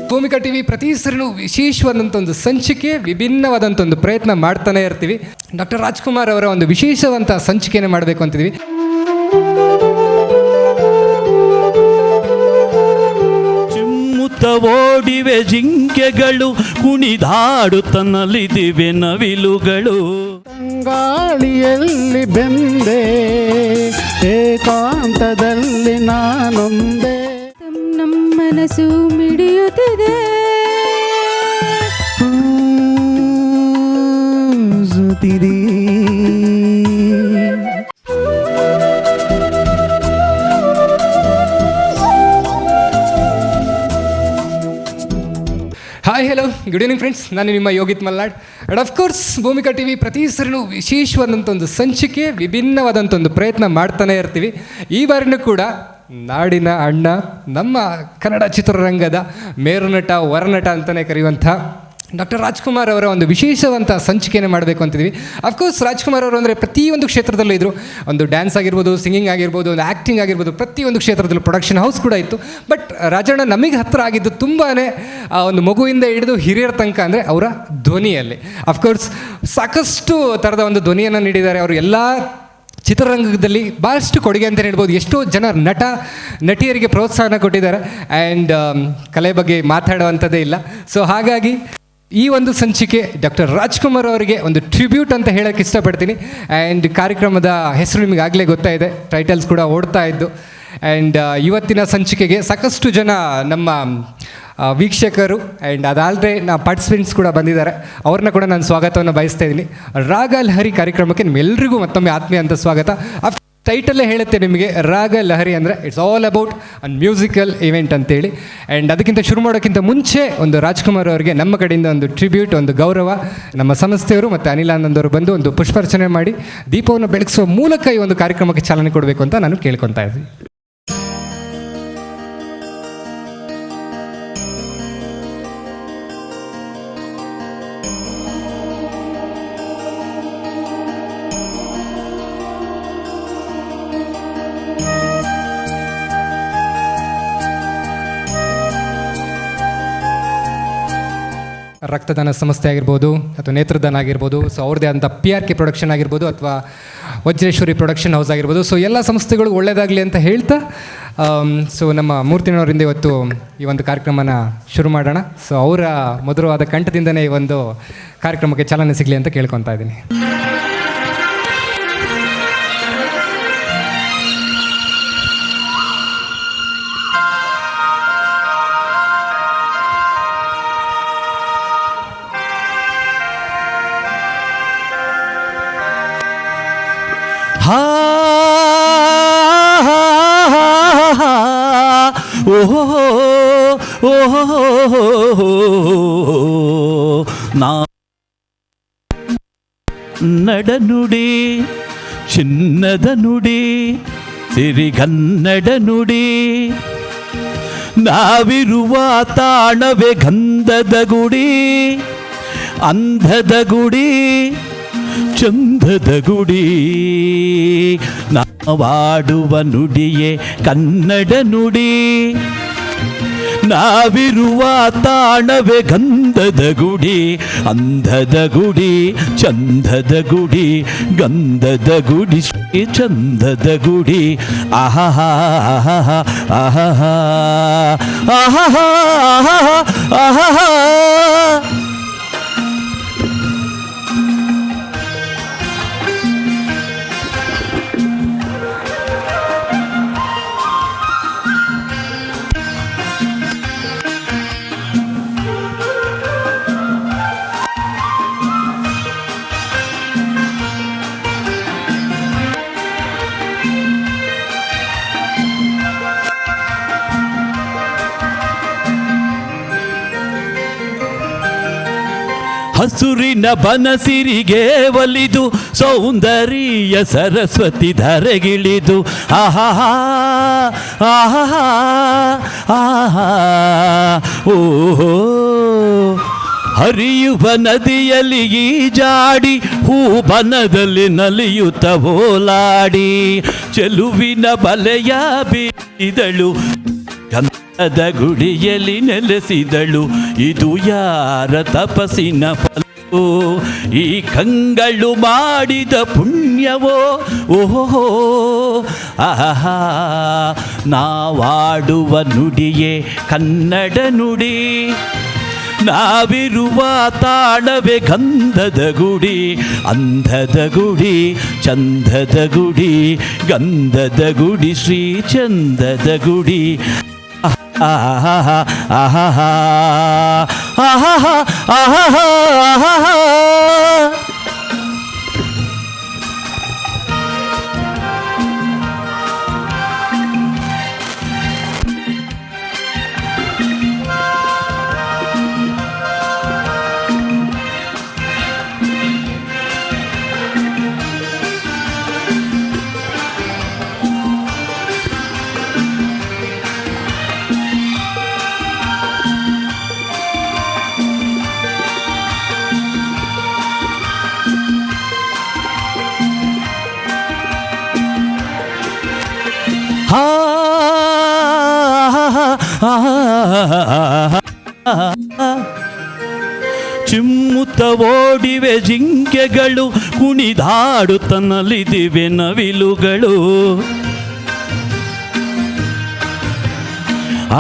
Bhoomika TV ಪ್ರತಿ ಸರಿನೂ ವಿಶೇಷವಾದಂಥ ಒಂದು ಸಂಚಿಕೆ, ವಿಭಿನ್ನವಾದಂಥ ಒಂದು ಪ್ರಯತ್ನ ಮಾಡ್ತಾನೆ ಇರ್ತೀವಿ. ಡಾಕ್ಟರ್ ರಾಜ್ಕುಮಾರ್ ಅವರ ಒಂದು ವಿಶೇಷವಂತ ಸಂಚಿಕೆಯನ್ನು ಮಾಡಬೇಕು ಅಂತಿದ್ದೀವಿ. ಚಿಮ್ಮುತ್ತ ಓಡಿವೆ ಜಿಂಕೆಗಳು, ಕುಣಿದಾಡುತ್ತನಲಿದಿವೆ ನವಿಲುಗಳು. ತಂಗಾಳಿಯಲ್ಲಿ ಬೆಂದೆ, ಏಕಾಂತದಲ್ಲಿ ನಾನೊಂದೇ. ನಮ್ಮ ಮನಸ್ಸು ಮಿಡಿಯುತ್ತಿದೆ, ಸುತ್ತಿರಿ. Hi hello good evening friends, ನಾನು ನಿಮ್ಮ Yogith Malnad. And of course Bhoomika TV ಪ್ರತಿ ಸರಿನೂ ವಿಶೇಷವಾದಂಥ ಒಂದು ಸಂಚಿಕೆ, ವಿಭಿನ್ನವಾದಂಥ ಒಂದು ಪ್ರಯತ್ನ ಮಾಡ್ತಾನೆ ಇರ್ತೀವಿ. ಈ ಬಾರಿನೂ ಕೂಡ ನಾಡಿನ ಅಣ್ಣ, ನಮ್ಮ ಕನ್ನಡ ಚಿತ್ರರಂಗದ ಮೇರುನಟ, ವರನಟ ಅಂತಲೇ ಕರೆಯುವಂಥ ಡಾಕ್ಟರ್ ರಾಜ್ಕುಮಾರ್ ಅವರ ಒಂದು ವಿಶೇಷವಂತ ಸಂಚಿಕೆಯನ್ನು ಮಾಡಬೇಕು ಅಂತಿದ್ವಿ. ಅಫ್ಕೋರ್ಸ್ ರಾಜ್ಕುಮಾರ್ ಅವರು ಅಂದರೆ ಪ್ರತಿಯೊಂದು ಕ್ಷೇತ್ರದಲ್ಲೂ ಇದ್ದರು. ಒಂದು ಡ್ಯಾನ್ಸ್ ಆಗಿರ್ಬೋದು, ಸಿಂಗಿಂಗ್ ಆಗಿರ್ಬೋದು, ಒಂದು ಆ್ಯಕ್ಟಿಂಗ್ ಆಗಿರ್ಬೋದು, ಪ್ರತಿಯೊಂದು ಕ್ಷೇತ್ರದಲ್ಲೂ ಪ್ರೊಡಕ್ಷನ್ ಹೌಸ್ ಕೂಡ ಇತ್ತು. ಬಟ್ ರಾಜಣ್ಣ ನಮಗೆ ಹತ್ತಿರ ಆಗಿದ್ದು ತುಂಬಾ ಒಂದು ಮಗುವಿಂದ ಹಿಡಿದು ಹಿರಿಯರ ತನಕ ಅಂದರೆ ಅವರ ಧ್ವನಿಯಲ್ಲಿ. ಅಫ್ಕೋರ್ಸ್ ಸಾಕಷ್ಟು ಥರದ ಒಂದು ಧ್ವನಿಯನ್ನು ನೀಡಿದ್ದಾರೆ ಅವರು. ಎಲ್ಲ ಚಿತ್ರರಂಗದಲ್ಲಿ ಭಾಳಷ್ಟು ಕೊಡುಗೆ ಅಂತ ಹೇಳ್ಬೋದು. ಎಷ್ಟೋ ಜನ ನಟಿಯರಿಗೆ ಪ್ರೋತ್ಸಾಹನ ಕೊಟ್ಟಿದ್ದಾರೆ. ಆ್ಯಂಡ್ ಕಲೆ ಬಗ್ಗೆ ಮಾತಾಡುವಂಥದ್ದೇ ಇಲ್ಲ. ಸೊ ಹಾಗಾಗಿ ಈ ಒಂದು ಸಂಚಿಕೆ ಡಾಕ್ಟರ್ ರಾಜ್ಕುಮಾರ್ ಅವರಿಗೆ ಒಂದು ಟ್ರಿಬ್ಯೂಟ್ ಅಂತ ಹೇಳೋಕ್ಕೆ ಇಷ್ಟಪಡ್ತೀನಿ. ಆ್ಯಂಡ್ ಕಾರ್ಯಕ್ರಮದ ಹೆಸರು ನಿಮಗೆ ಆಗಲೇ ಗೊತ್ತಾಯಿದೆ, ಟೈಟಲ್ಸ್ ಕೂಡ ಓಡ್ತಾ ಇದ್ದು. ಆ್ಯಂಡ್ ಇವತ್ತಿನ ಸಂಚಿಕೆಗೆ ಸಾಕಷ್ಟು ಜನ ನಮ್ಮ ವೀಕ್ಷಕರು ಆ್ಯಂಡ್ ಅದಾದರೆ ಪಾರ್ಟಿಸಿಪೆಂಟ್ಸ್ ಕೂಡ ಬಂದಿದ್ದಾರೆ. ಅವ್ರನ್ನ ಕೂಡ ನಾನು ಸ್ವಾಗತವನ್ನು ಬಯಸ್ತಾ ಇದ್ದೀನಿ. ರಾಗ ಲಹರಿ ಕಾರ್ಯಕ್ರಮಕ್ಕೆ ನಿಮ್ಮೆಲ್ಲರಿಗೂ ಮತ್ತೊಮ್ಮೆ ಆತ್ಮೀಯ ಅಂತ ಸ್ವಾಗತ. ಟೈಟಲ್ಲೇ ಹೇಳುತ್ತೆ ನಿಮಗೆ, ರಾಗ ಲಹರಿ ಅಂದರೆ it's all about an musical event ಅಂತೇಳಿ. ಆ್ಯಂಡ್ ಅದಕ್ಕಿಂತ ಶುರು ಮಾಡೋಕ್ಕಿಂತ ಮುಂಚೆ ಒಂದು ರಾಜ್ಕುಮಾರ್ ಅವರಿಗೆ ನಮ್ಮ ಕಡೆಯಿಂದ ಒಂದು ಟ್ರಿಬ್ಯೂಟ್, ಒಂದು ಗೌರವ, ನಮ್ಮ ಸಂಸ್ಥೆಯವರು ಮತ್ತು ಅನಿಲ್ ಆನಂದ್ ಅವರು ಬಂದು ಒಂದು ಪುಷ್ಪಾರ್ಚನೆ ಮಾಡಿ ದೀಪವನ್ನು ಬೆಳಗಿಸುವ ಮೂಲಕ ಈ ಒಂದು ಕಾರ್ಯಕ್ರಮಕ್ಕೆ ಚಾಲನೆ ಕೊಡಬೇಕು ಅಂತ ನಾನು ಕೇಳ್ಕೊತಾ ಇದ್ದೀನಿ. ರಕ್ತದಾನ ಸಂಸ್ಥೆ ಆಗಿರ್ಬೋದು ಅಥವಾ ನೇತ್ರದಾನ ಆಗಿರ್ಬೋದು, ಸೊ ಅವ್ರದ್ದೇ ಅಂತ PRK ಪ್ರೊಡಕ್ಷನ್ ಆಗಿರ್ಬೋದು ಅಥವಾ ವಜ್ರೇಶ್ವರಿ ಪ್ರೊಡಕ್ಷನ್ ಹೌಸ್ ಆಗಿರ್ಬೋದು, ಸೊ ಎಲ್ಲ ಸಂಸ್ಥೆಗಳು ಒಳ್ಳೆಯದಾಗಲಿ ಅಂತ ಹೇಳ್ತಾ ಸೊ ನಮ್ಮ ಮೂರ್ತಿನವರಿಂದ ಇವತ್ತು ಈ ಒಂದು ಕಾರ್ಯಕ್ರಮನ ಶುರು ಮಾಡೋಣ. ಸೊ ಅವರ ಮಧುರವಾದ ಕಂಠದಿಂದನೇ ಈ ಒಂದು ಕಾರ್ಯಕ್ರಮಕ್ಕೆ ಚಾಲನೆ ಸಿಗಲಿ ಅಂತ ಕೇಳ್ಕೊತಾ ಇದ್ದೀನಿ. ಹಾ ಓಹೋ ಓಹೋ ನಾ ನಡನುಡಿ ಚಿನ್ನದ ನುಡಿ ಸಿರಿಗನ್ನಡ ನುಡಿ, ನಾವಿರುವ ತಾಣವೇ ಗಂಧದ ಗುಡಿ, ಅಂಧದ ಗುಡಿ, ಚಂದದ ಗುಡಿ, ನಾವಾಡುವ ನುಡಿಯೇ ಕನ್ನಡ ನುಡಿ, ನಾವಿರುವ ತಾಣವೇ ಗಂಧದ ಗುಡಿ, ಅಂಧದ ಗುಡಿ, ಚಂದದ ಗುಡಿ, ಗಂಧದ ಗುಡಿ, ಚಂದದ ಗುಡಿ. ಆಹಾ ಆಹಾ ಆಹಾ ಆಹಾ ಆಹಾ. ಹಸುರಿನ ಬನಸಿರಿಗೆ ಒಲಿದು ಸೌಂದರ್ಯ ಸರಸ್ವತಿ ಧರೆಗಿಳಿದು ಆಹಾ ಆಹಾ ಆಹಾ ಓಹೋ ಹರಿಯುವ ನದಿಯಲ್ಲಿ ಈಜಾಡಿ ಹೂಬನದಲ್ಲಿ ನಲಿಯುತ್ತ ಓಲಾಡಿ ಚೆಲುವಿನ ಬಲೆಯ ಬೀರಿದಳು ಗಂಧದ ಗುಡಿಯಲ್ಲಿ ನೆಲೆಸಿದಳು. ಇದು ಯಾರ ತಪಸ್ಸಿನ ಫಲವೋ, ಈ ಕಂಗಳು ಮಾಡಿದ ಪುಣ್ಯವೋ? ಓಹೋ ಆಹಾ, ನಾವಾಡುವ ನುಡಿಯೇ ಕನ್ನಡ ನುಡಿ, ನಾವಿರುವ ತಾಣವೇ ಗಂಧದ ಗುಡಿ. ಅಂಧದ ಗುಡಿ, ಚಂದದ ಗುಡಿ, ಗಂಧದ ಗುಡಿ, ಶ್ರೀ ಚಂದದ ಗುಡಿ. ಆಹಾ ಆಹಾ ಆಹಾ ಆಹಾ ಆಹಾ. ಚಿಮ್ಮುತ್ತ ಓಡಿವೆ ಜಿಂಕೆಗಳು, ಕುಣಿದಾಡುತ್ತ ನಲಿದಿವೆ ನವಿಲುಗಳು.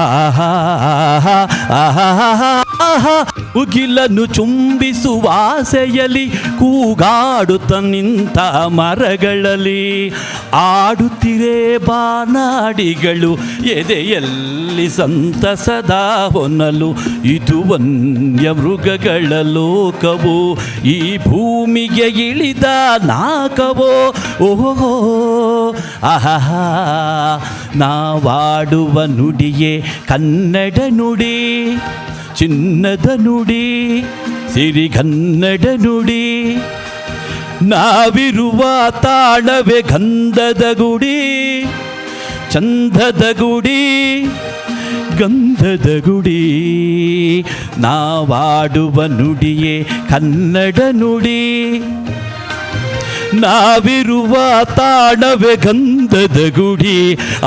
ಆಹಾ ಆಹಾ, ಉಗಿಲನ್ನು ಚುಂಬಿಸುವ ಆಸೆಯಲ್ಲಿ ಕೂಗಾಡುತ್ತ ನಿಂತ ಮರಗಳಲ್ಲಿ ಆಡುತ್ತಿರೇ ಬಾನಾಡಿಗಳು, ಎದೆಯಲ್ಲಿ ಸಂತಸದ ಹೊನಲು. ಇದು ವನ್ಯ ಮೃಗಗಳ ಲೋಕವೋ, ಈ ಭೂಮಿಗೆ ಇಳಿದ ನಾಕವೋ? ಓಹೋ ಆಹಾ, ನಾವಾಡುವ ನುಡಿಯೇ ಕನ್ನಡ ನುಡಿ, ಚಿನ್ನದ ನುಡಿ, ಸಿರಿಗನ್ನಡ ನುಡಿ, ನಾವಿರುವ ತಾಣವೇ ಗಂಧದ ಗುಡಿ, ಚಂದದ ಗುಡಿ, ಗಂಧದ ಗುಡಿ. ನಾವಾಡುವ ನುಡಿಯೇ ಕನ್ನಡ ನುಡಿ, ನಾವಿರುವ ತಾಣವೇ ಗಂಧದ ಗುಡಿ.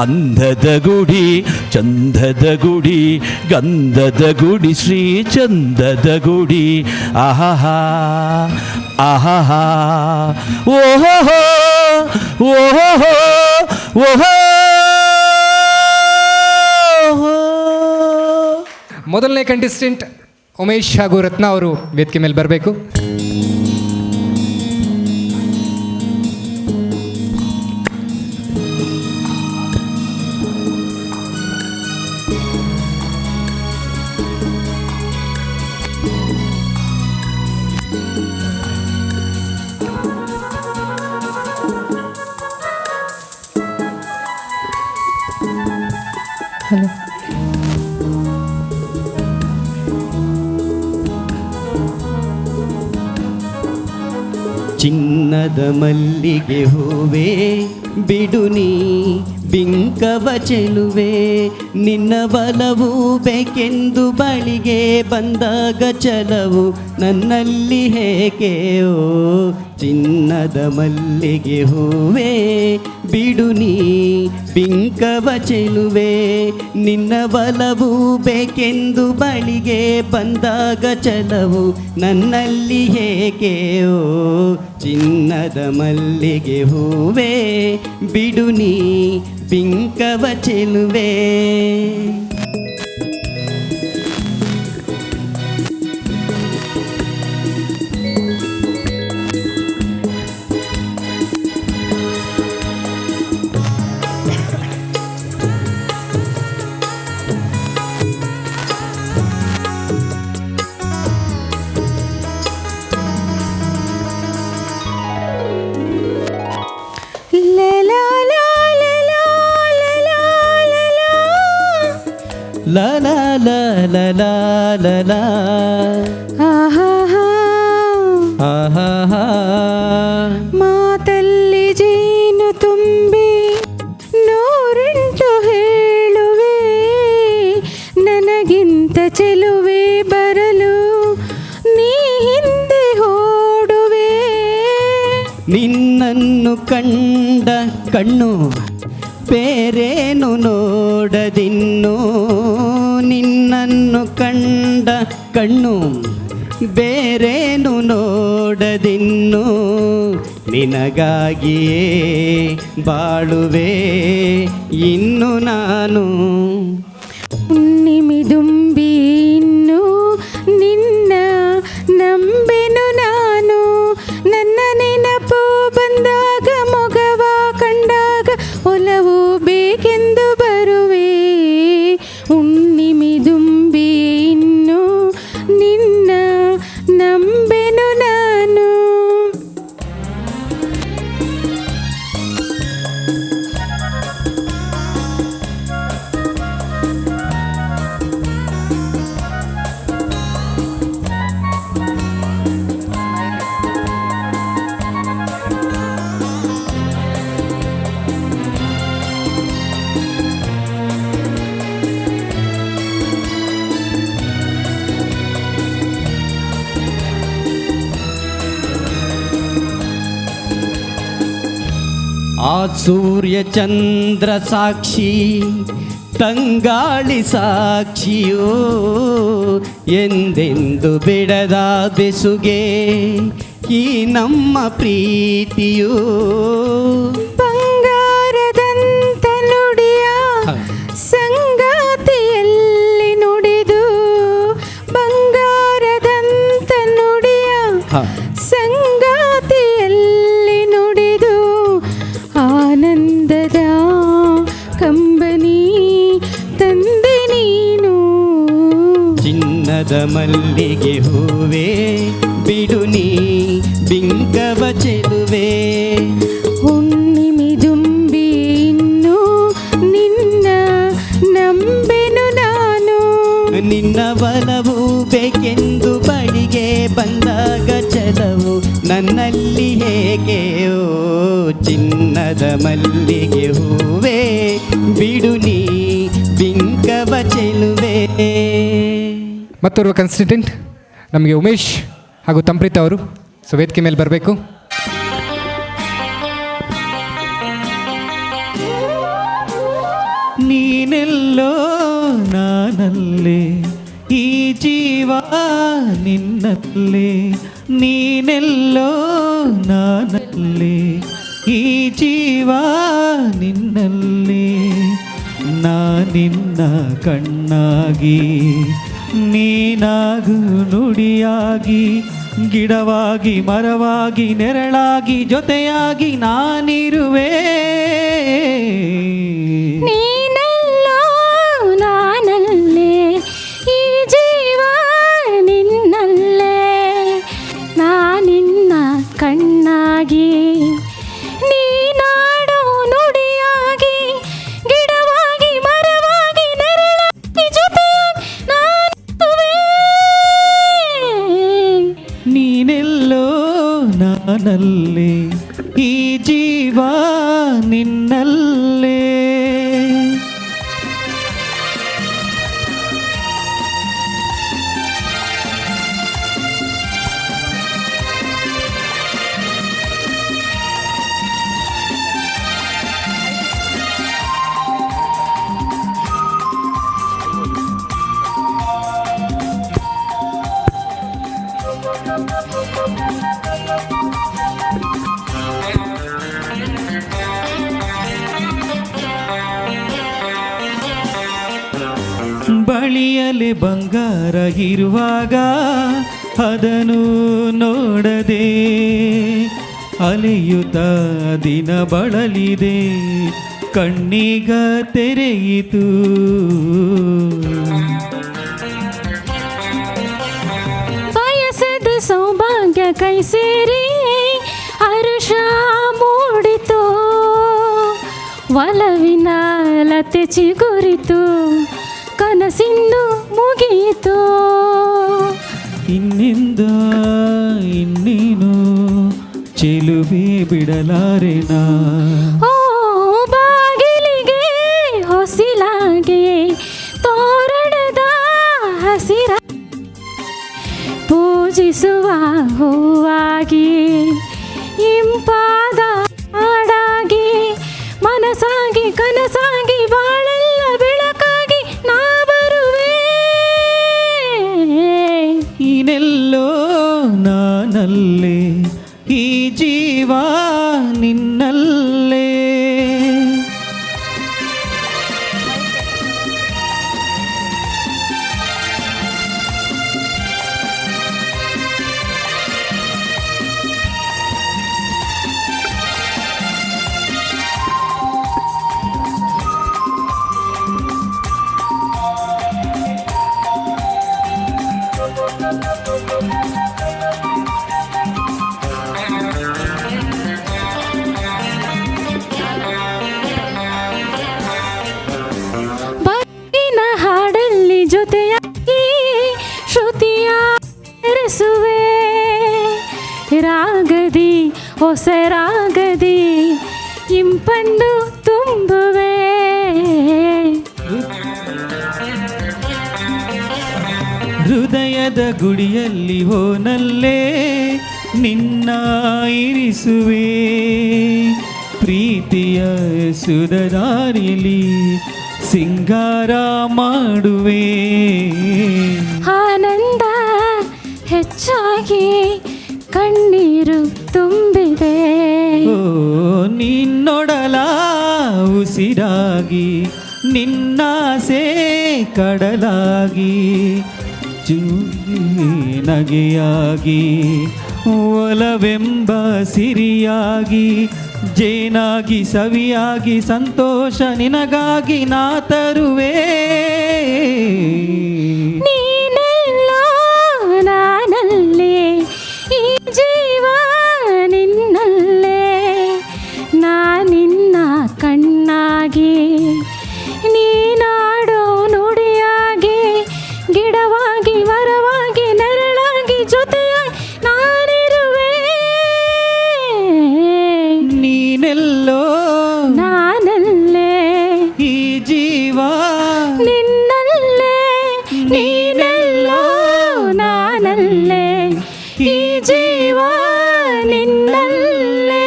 ಅಂಧದ ಗುಡಿ, ಚಂದದ ಗುಡಿ, ಗಂಧದ ಗುಡಿ, ಶ್ರೀ ಚಂದದ ಗುಡಿ. ಆಹಾ ಆಹಾ ಓಹೋ ಓಹೋ ಓಹೋ. ಮೊದಲನೇ ಕಂಟೆಸ್ಟೆಂಟ್ ಉಮೇಶ್ ಹಾಗೂ ರತ್ನ ಅವರು ವೇದಿಕೆ ಮೇಲೆ ಬರಬೇಕು. ಹಲೋ. ಚಿನ್ನದ ಮಲ್ಲಿಗೆ ಹೂವೇ ಬಿಡು ನೀ ಬಿಂಕವ ಚೆಲುವೆ, ನಿನ್ನ ಬಲವು ಬೇಕೆಂದು ಬಳಿಗೆ ಬಂದಾಗ ಚಲವು ನನ್ನಲ್ಲಿ ಹೇಗೆ? ಓ ಚಿನ್ನದ ಮಲ್ಲಿಗೆ ಹೂವೇ ಬಿಡು ನೀ ಬಿಂಕವ ಚೆಲುವೆ, ನಿನ್ನ ಬಲವು ಬೇಕೆಂದು ಬಳಿಗೆ ಬಂದಾಗ ಚಲವು ನನ್ನಲ್ಲಿ ಹೇಗೆ? ಓ ಚಿನ್ನದ ಮಲ್ಲಿಗೆ ಹೂವೇ ಬಿಡು ನೀ ಬಿಂಕವ ಚೆಲುವೆ. La la la la la la la. ಆಹಾ ಆಹಾ ಮಾತಲ್ಲಿ ಜೇನು ತುಂಬಿ ನೂರೆಂಟು ಹೇಳುವೆ, ನನಗಿಂತ ಚೆಲುವೆ ಬರಲು ನಿನ್ನನ್ನು ಕಂಡ ಕಣ್ಣು ಬೇರೇನು ನೋಡದಿನ್ನು, ನಿನ್ನನ್ನು ಕಂಡ ಕಣ್ಣು ಬೇರೇನು ನೋಡದಿನ್ನು, ನಿನಗಾಗಿಯೇ ಬಾಳುವೆ ಇನ್ನು ನಾನು. ಹುಣ್ಣಿಮೆದುಂಬಿ ಇನ್ನು ನಿನ್ನ ನಂಬೆನು ನಾನು, ನನ್ನ ನೆನಪು ಬಂದಾಗ ಮೊಗವ ಕಂಡಾಗ ಒಲವು ಬೇಕೆಂದು ಬರುವೆ. ಹುಣ್ಣಿಮೆದುಂಬಿ ಇನ್ನು ನಿನ್ನ ನಂಬೆನು ನಾನು. ಆ ಸೂರ್ಯ ಚಂದ್ರ ಸಾಕ್ಷಿ ತಂಗಾಳಿ ಸಾಕ್ಷಿಯೋ, ಎಂದೆಂದು ಬಿಡದ ಬೆಸುಗೆ ಈ ನಮ್ಮ ಪ್ರೀತಿಯೋ. ಬಂಗಾರದಂತ ನುಡಿಯ ಸಂಗಾತಿಯಲ್ಲಿ ನುಡಿದು, ಬಂಗಾರದಂತ ನುಡಿಯ ಸಂಗಾತಿಯಲ್ಲಿ ನುಡಿದು, ಆನಂದದ ಕಂಬನಿ ತಂದೆ ನೀನು. ಚಿನ್ನದ ಮಲ್ಲಿಗೆ ಹೂವೆ ಬಿಡು ನೀ ಬಿಂಕವ ಚೆಲುವೆ. ಹುಣ್ಣಿಮೆದುಂಬಿ ಇನ್ನು ನಿನ್ನ ನಂಬೆನು ನಾನು, ನಿನ್ನ ಬಲವು ಬೇಕೆಂದು ಬಳಿಗೆ ಬಂದಾಗ ಚಲವು ನನ್ನಲ್ಲಿ ಹೇಗೆಯೋ. ಚಿನ್ನದ ಮಲ್ಲಿಗೆ ಹೂವೆ ಬಿಡು ನೀ ಬಿಂಕವ ಚೆಲುವೆ. ಮತ್ತೋರ್ವ ಕನ್ಸಿಸ್ಟೆಂಟ್ ನಮಗೆ ಉಮೇಶ್ ಹಾಗೂ ತಂಪ್ರೀತ್ ಅವರು ಸೊ ವೇದಿಕೆ ಮೇಲೆ ಬರಬೇಕು. ನೀನೆಲ್ಲೋ ನಾನಲ್ಲೇ ಈ ಜೀವ ನಿನ್ನಲ್ಲೇ, ನೀನೆಲ್ಲೋ ನಾನಲ್ಲೇ ಈ ಜೀವ ನಿನ್ನಲ್ಲೇ, ನಾನಿನ್ನ ಕಣ್ಣಾಗಿ ನೀನಾಗು ನುಡಿಯಾಗಿ, ಗಿಡವಾಗಿ ಮರವಾಗಿ ನೆರಳಾಗಿ ಜೊತೆಯಾಗಿ ನಾನಿರುವೆ. ನೀನೆಲ್ಲೋ ನಾನಲ್ಲೇ ಈ ಜೀವ ನಿನ್ನಲ್ಲೇ, ನಾನಿನ್ನ ಕಣ್ಣಾಗಿ ನೀನಾಡೋ ನುಡಿಯಾಗಿ, ಗಿಡವಾಗಿ ಮರವಾಗಿ ನೆರಳಾಗಿ ಜೊತೆಯಾಗಿ ನಾನಿರುವೆ. ನೀನೆಲ್ಲೋ ನಾನಲ್ಲೇ ಈ ಜೀವ ನಿನ್ನಲ್ಲೇ. ಬಳಿಯಲೆ ಬಂಗಾರ ಇರುವಾಗ ಅದನ್ನು ನೋಡದೆ ಅಲೆಯುತ್ತ ದಿನ ಬಳಲಿದೆ, ಕಣ್ಣೀಗ ತೆರೆಯಿತು. ಬಯಸದ ಸೌಭಾಗ್ಯ ಕೈ ಸೇರಿ ಹರುಷ ಮೂಡಿತು, ಒಲವಿನ ಲತೆ ಚಿಗುರಿತು, ಕನಸಿಂದು ಮುಗಿಯಿತು. ಇನ್ನಿಂದ ಇನ್ನೇನು ಚೆಲುವೆ ಬಿಡಲಾರೆನಾ, ಓ ಬಾಗಿಲಿಗೆ ಹೊಸಿಲಾಗೆ ತೋರಣದ ಹಸಿರ ಪೂಜಿಸುವ ಹೂವಾಗಿ ಇಂಪಾದ ನೀನೆಲ್ಲೋ ನಾನಲ್ಲೇ ಈ ಜೀವ ನಿನ್ನಲ್ಲೇ. ಬಗ್ಗಿನ ಹಾಡಲ್ಲಿ ಜೊತೆಯಾಗಿ ಶ್ರುತಿಯ ಬೆರೆಸುವೆ, ರಾಗದಿ ಹೊಸ ರಾಗದಿ ಇಂಪನ್ನು ತುಂಬುವೆ. ಹೃದಯದ ಗುಡಿಯಲ್ಲಿ ಹೋನಲ್ಲೇ ನಿನ್ನ ಇರಿಸುವೆ, ಪ್ರೀತಿಯ ಸುಧದಾರಿಯಲ್ಲಿ ಸಿಂಗಾರ ಮಾಡುವೆ. ಆನಂದ ಹೆಚ್ಚಾಗಿ ಕಣ್ಣೀರು ತುಂಬಿದೆ, ಓ ನಿನ್ನೊಡಲ ಉಸಿರಾಗಿ ನಿನ್ನಾಸೆ ಕಡಲಾಗಿ ಚೂರಿ ನಗೆಯಾಗಿ ಒಲವೆಂಬ ಸಿರಿಯಾಗಿ ಜೇನಾಗಿ ಸವಿಯಾಗಿ ಸಂತೋಷ ನಿನಗಾಗಿ ನಾ ತರುವೆ. ನೀನೆಲ್ಲೋ ನಾನಲ್ಲೇ ಈ ಜೀವ ನಿನ್ನಲ್ಲೇ, ನಾನಿನ್ನ ಕಣ್ಣಾಗಿ ನೀನಾಡೋ ನುಡಿಯಾಗಿ ಗಿಡವಾಗಿ ಮರವಾಗಿ ನೆರಳಾಗಿ ಜೊತೆಯಾಗಿ ನಾನಿರುವೆ. ನೀನೆಲ್ಲೋ ನಾನಲ್ಲೇ ಈ ಜೀವ ನಿನ್ನಲ್ಲೇ, ನೀನೆಲ್ಲೋ ನಾನಲ್ಲೇ ಈ ಜೀವ ನಿನ್ನಲ್ಲೇ.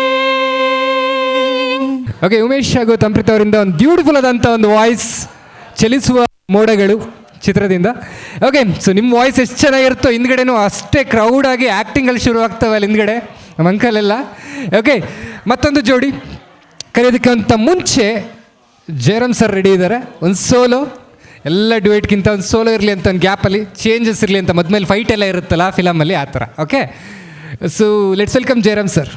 ಓಕೆ, ಉಮೇಶ್ ಹಾಗೂ ತಂಪ್ರಿತ್ ಅವರಿಂದ ಒಂದು ಬ್ಯೂಟಿಫುಲ್ ಆದಂಥ ಒಂದು ವಾಯ್ಸ್, ಚಲಿಸುವ ಮೋಡಗಳು ಚಿತ್ರದಿಂದ. ಓಕೆ, ಸೊ ನಿಮ್ಮ ವಾಯ್ಸ್ ಎಷ್ಟು ಚೆನ್ನಾಗಿರುತ್ತೋ ಹಿಂದ್ಗಡೆನೂ ಅಷ್ಟೇ ಕ್ರೌಡಾಗಿ ಆ್ಯಕ್ಟಿಂಗಲ್ಲಿ ಶುರು ಆಗ್ತವೆ ಅಲ್ಲಿ ಹಿಂದ್ಗಡೆ ನಮ್ಮ ಅಂಕಲೆಲ್ಲ. ಓಕೆ, ಮತ್ತೊಂದು ಜೋಡಿ ಕರೆಯೋದಕ್ಕಿಂತ ಮುಂಚೆ ಜಯರಾಮ್ ಸರ್ ರೆಡಿ ಇದ್ದಾರೆ. ಒಂದು ಸೋಲೋ, ಎಲ್ಲ ಡ್ಯೂಯೇಟ್ಗಿಂತ ಒಂದು ಸೋಲೋ ಇರಲಿ ಅಂತ ಒಂದು ಗ್ಯಾಪಲ್ಲಿ ಚೇಂಜಸ್ ಇರಲಿ ಅಂತ ಮದ್ಮೇಲೆ ಫೈಟ್ ಎಲ್ಲ ಇರುತ್ತಲ್ಲ ಆ ಫಿಲಮಲ್ಲಿ, ಆ ಥರ. Okay, so let's welcome Jayaram sir.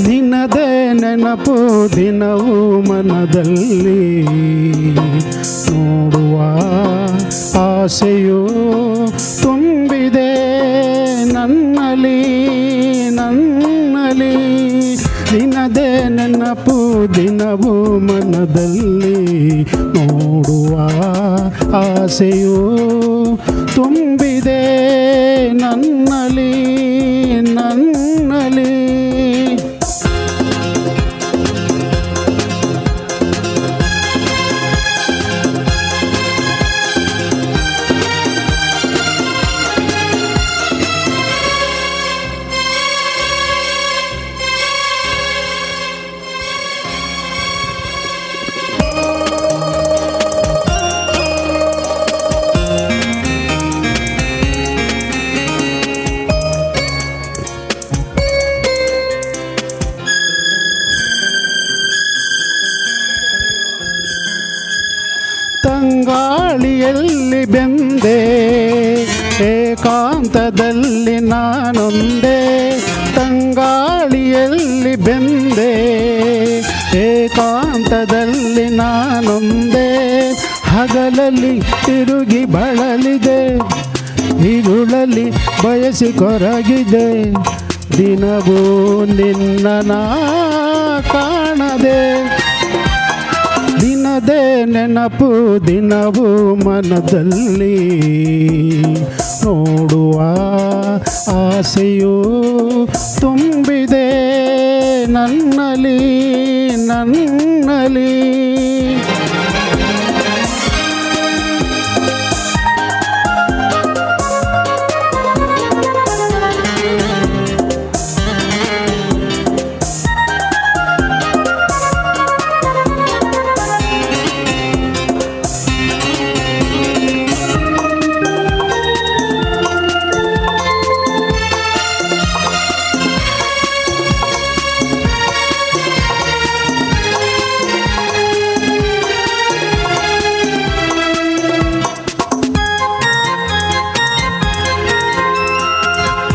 ನಿನ್ನದೇ ನೆನಪು ದಿನವೂ ಮನದಲ್ಲಿ, ನೋಡುವ ಆಸೆಯು ತುಂಬಿದೆ ನನ್ನಲ್ಲಿ ನನ್ನಲ್ಲಿ. ನಿನ್ನದೇ ನೆನಪು ದಿನವೂ ಮನದಲ್ಲಿ, ನೋಡುವ ಆಸೆಯು ತುಂಬಿದೆ ನನ್ನಲ್ಲಿ ನನ್ನಲ್ಲಿ. ತಂಗಾಳಿಯಲ್ಲಿ ಬೆಂದೆ ಏಕಾಂತದಲ್ಲಿ ನಾನೊಂದೇ, ತಂಗಾಳಿಯಲ್ಲಿ ಬೆಂದೆ ಏಕಾಂತದಲ್ಲಿ ನಾನೊಂದೇ. ಹಗಲಲ್ಲಿ ತಿರುಗಿ ಬಳಲಿದೆ, ಇರುಳಲ್ಲಿ ಬಯಸಿ ಕೊರಗಿದೆ, ದಿನವೂ ನಿನ್ನ ಕಾಣದೆ. ದಿನದೇ ನೆನಪು ದಿನವೂ ಮನದಲ್ಲಿ, ನೋಡುವ ಆಸೆಯು ತುಂಬಿದೆ ನನ್ನಲಿ ನನ್ನಲಿ.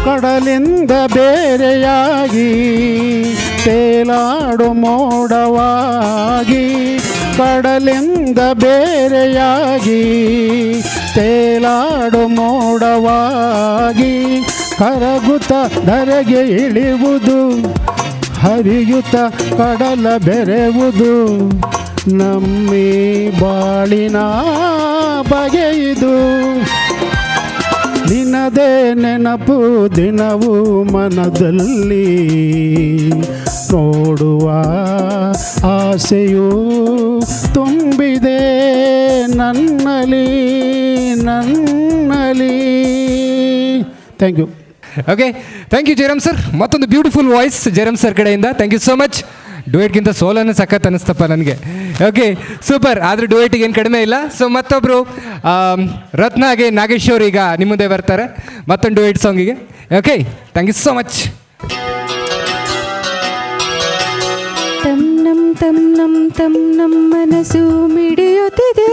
ಕಡಲಿಂದ ಬೇರೆಯಾಗಿ ತೇಲಾಡು ಮೋಡವಾಗಿ, ಕಡಲಿಂದ ಬೇರೆಯಾಗಿ ತೇಲಾಡು ಮೋಡವಾಗಿ, ಕರಗುತ್ತ ಧರೆಗೆ ಇಳಿಯುವುದು, ಹರಿಯುತ್ತ ಕಡಲ ಬೆರೆಯುವುದು, ನಮ್ಮಿ ಬಾಳಿನ ಬಗೆಯಿದು. ನಿನ್ನದೇ ನೆನಪು ದಿನವೂ ಮನದಲ್ಲಿ, ನೋಡುವ ಆಸೆಯು ತುಂಬಿದೆ ನನ್ನಲಿ ನನ್ನಲಿ. Thank you. Okay, thank you Jayaram sir. ಮತ್ತೊಂದು ಬ್ಯೂಟಿಫುಲ್ ವಾಯ್ಸ್ ಜಯರಾಮ್ ಸರ್ ಕಡೆಯಿಂದ. Thank you so much. ಡುಯೆಟ್ಗಿಂತ ಸೋಲನ್ನು ಸಖತ್ ಅನ್ನಿಸ್ತಪ್ಪ ನನಗೆ. Okay, super. ಆದರೆ ಡುಯೆಟಿಗೆ ಏನು ಕಡಿಮೆ ಇಲ್ಲ. ಸೊ ಮತ್ತೊಬ್ಬರು ರತ್ನ ಹಾಗೆ ನಾಗೇಶ್ವರ್ ಈಗ ನಿಮ್ಮ ಮುಂದೆ ಬರ್ತಾರೆ ಮತ್ತೊಂದು ಡುಯೆಟ್ ಸಾಂಗಿಗೆ. Okay, thank you so much. ತಮ್ ನಮ್ ಮನಸ್ಸು ಮಿಡಿಯುತ್ತಿದೆ,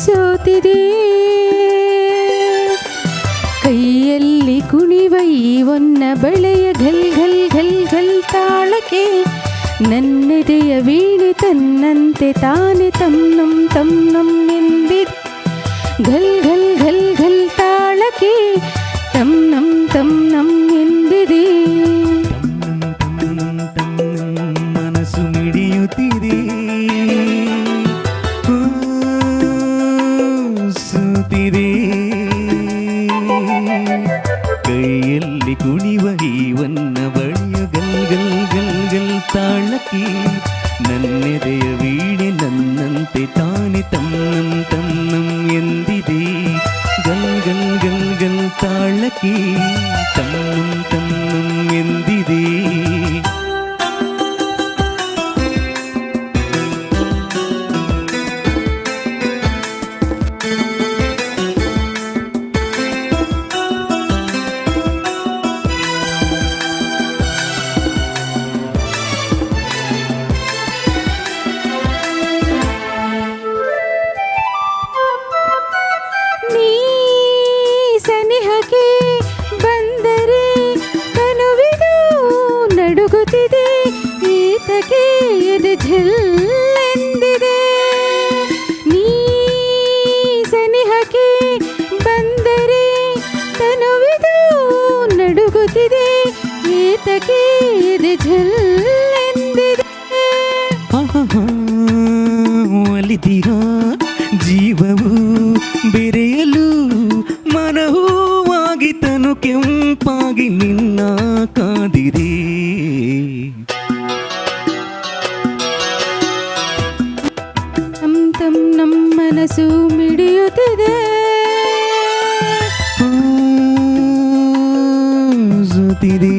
ಸೋತಿದೆ ಕೈಯಲ್ಲಿ ಕುಣಿವ ಈ ಒನ್ನ ಬಳೆಯ ಘಲ್ ಘಲ್ ಘಲ್ ಘಲ್ ತಾಳಕ್ಕೆ, ನನ್ನೆದೆಯ ವೀಣೆ ತನ್ನಂತೆ ತಾನೆ ತಮ್ ನಮ್ ಎಂದಿದೆ. ಘಲ್ ಘಲ್ ಘಲ್ ಘಲ್ ತಾಳಕ್ಕೆ ತಮ್ ನಮ್ ಎಂದಿದೆ. ಮನಸ್ಸು ಮಿಡಿಯುತ್ತಿದೆ, ಸೋತಿದೆ ಕೈಯಲ್ಲಿ ಕುಣಿವ ಹೀವನ್ನ ಬಳಿಯ ಗಲ್ ಗಲ್ ಗಲ್ ಗಲ್ ತಾಳಕ್ಕೆ, ನನ್ನೆದೆಯ ವೀಣೆ ನನ್ನಂತೆ ತಾನೆ ತನ್ನಂ ಎಂದಿದೆ. ಗಲ್ ಗಲ್ ಗಲ್ ಗಲ್ ತಾಳಕ್ಕೆ ತನ್ನಂ ಎಂದಿದೆ. ನೀ ಸನಿಹಕ್ಕೆ ಬಂದರೆ ಕನುವಿದು ನಡುಗುತ್ತಿದೆ, ಈತಕ್ಕೆ ಎದೆ ಝಿಲ್ಲೆಂದಿದೆ. ನೀ ಸನಿಹಕ್ಕೆ ಬಂದರೆ ಕನುವಿದು ನಡುಗುತ್ತಿದೆ, ಈತಕ್ಕೆ ಎದೆ ಝಿಲ್ಲೆಂದಿದೆ. ಒಲಿದಿರ ಜೀವವು ಬೆರೆಯಲು ಮನಹೂವಾಗಿ ತನು ಕೆಂಪಾಗಿ ನಿನ್ನ ಕಾದಿದೆ. ನಮ್ ಮನಸ್ಸು ಮಿಡಿಯುತ್ತಿದೆ, ಸೋತಿದೆ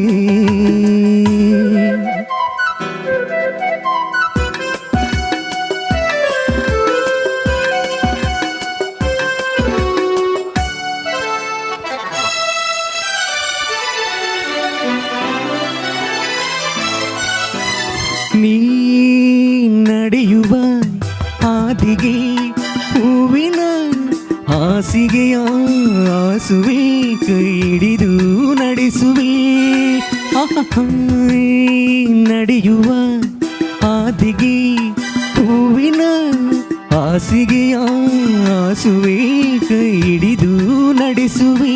ನೀ ನಡೆಯುವ ಹಾದಿಗೆ ಹೂವಿನ ಹಾಸಿಗೆಯ ಆಸುವೆ, ಕೈ ಹಿಡಿದು ನಡೆಸುವೆ. ನಡೆಯುವ ಹಾದಿಗೆ ಹೂವಿನ ಹಾಸಿಗೆಯ ಆಸುವೆ, ಕೈ ಹಿಡಿದು ನಡೆಸುವೆ.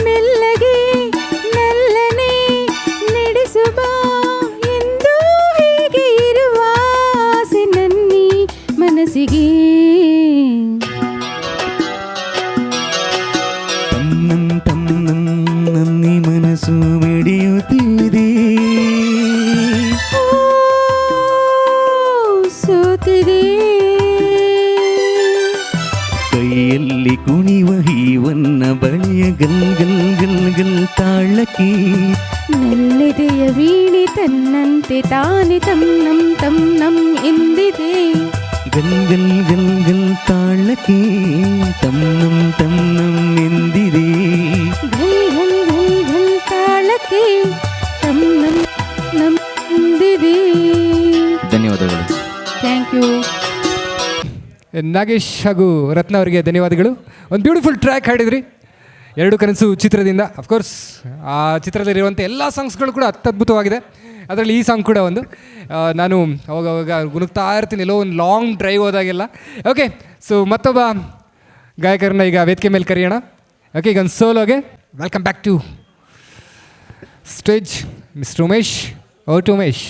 ಮೆಲ್ಲಗೆ ನಲ್ಲನೆ ನಡೆಸುವ ಎಂದು ಹೀಗೆ ಇರುವ ಆಸೆ ನನ್ನಿ ಮನಸ್ಸಿಗೆ. ಗಿಲ್ ಗಿಲ್ ತಾಳಕ್ಕೆ ನಲ್ಲಿದೆಯ ವೀಣೆ ತನ್ನಂತೆ ತಾನೆ ತಂ ನಂ ಎಂದಿದೆ. ಗಲ್ ಗಲ್ ಗಲ್ ಗಲ್ ತಾಳಕ್ಕೆ ತಂ ನಂ ಎಂದಿದೆ. ಘಲ್ ಘಲ್ ಘಲ್ ಘಲ್ ತಾಳಕ್ಕೆ ತಂ ನಂ ಎಂದಿದೆ. ಧನ್ಯವಾದಗಳು. Thank you. ನಾಗೇಶ್ ಹಾಗೂ ರತ್ನ ಅವರಿಗೆ ಧನ್ಯವಾದಗಳು. ಒಂದು ಬ್ಯೂಟಿಫುಲ್ ಟ್ರ್ಯಾಕ್ ಹಾಡಿದ್ರಿ ಎರಡು ಕನಸು ಚಿತ್ರದಿಂದ. ಅಫ್ಕೋರ್ಸ್ ಆ ಚಿತ್ರದಲ್ಲಿರುವಂಥ ಎಲ್ಲ ಸಾಂಗ್ಸ್ಗಳು ಕೂಡ ಅತ್ಯದ್ಭುತವಾಗಿದೆ. ಅದರಲ್ಲಿ ಈ ಸಾಂಗ್ ಕೂಡ ಒಂದು. ನಾನು ಅವಾಗ ಗುಣುಕ್ತಾ ಇರ್ತೀನಿ ಎಲ್ಲೋ ಒಂದು ಲಾಂಗ್ ಡ್ರೈವ್ ಹೋದಾಗೆಲ್ಲ. ಓಕೆ, ಸೊ ಮತ್ತೊಬ್ಬ ಗಾಯಕರನ್ನ ಈಗ ವೇದಿಕೆ ಮೇಲೆ ಕರೆಯೋಣ. ಓಕೆ, ಈಗ ಒಂದು ಸೋಲೋಗೆ welcome back to stage mister Umesh. Oh to Umesh.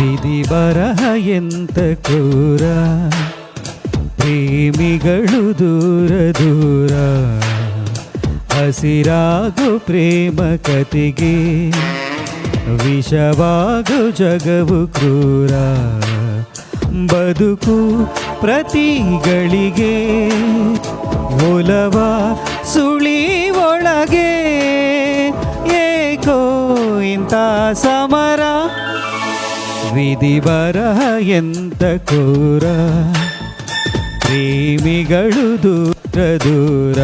ವಿಧಿ ಬರಹ ಎಂತ ಕ್ರೂರ, ಪ್ರೇಮಿಗಳು ದೂರ ದೂರ, ಹಸಿರಾಗು ಪ್ರೇಮ ಕತೆಗೆ ವಿಷವಾಗು ಜಗವು ಕ್ರೂರ. ಬದುಕು ಪ್ರತಿಗಳಿಗೆ ಒಲವ ಸುಳಿ ಒಳಗೆ ಏಕೋ ಇಂಥ ಸಮರ. ವಿಧಿ ಬರಹ ಎಂತ ಕ್ರೂರ, ಪ್ರೇಮಿಗಳು ದೂರ ದೂರ,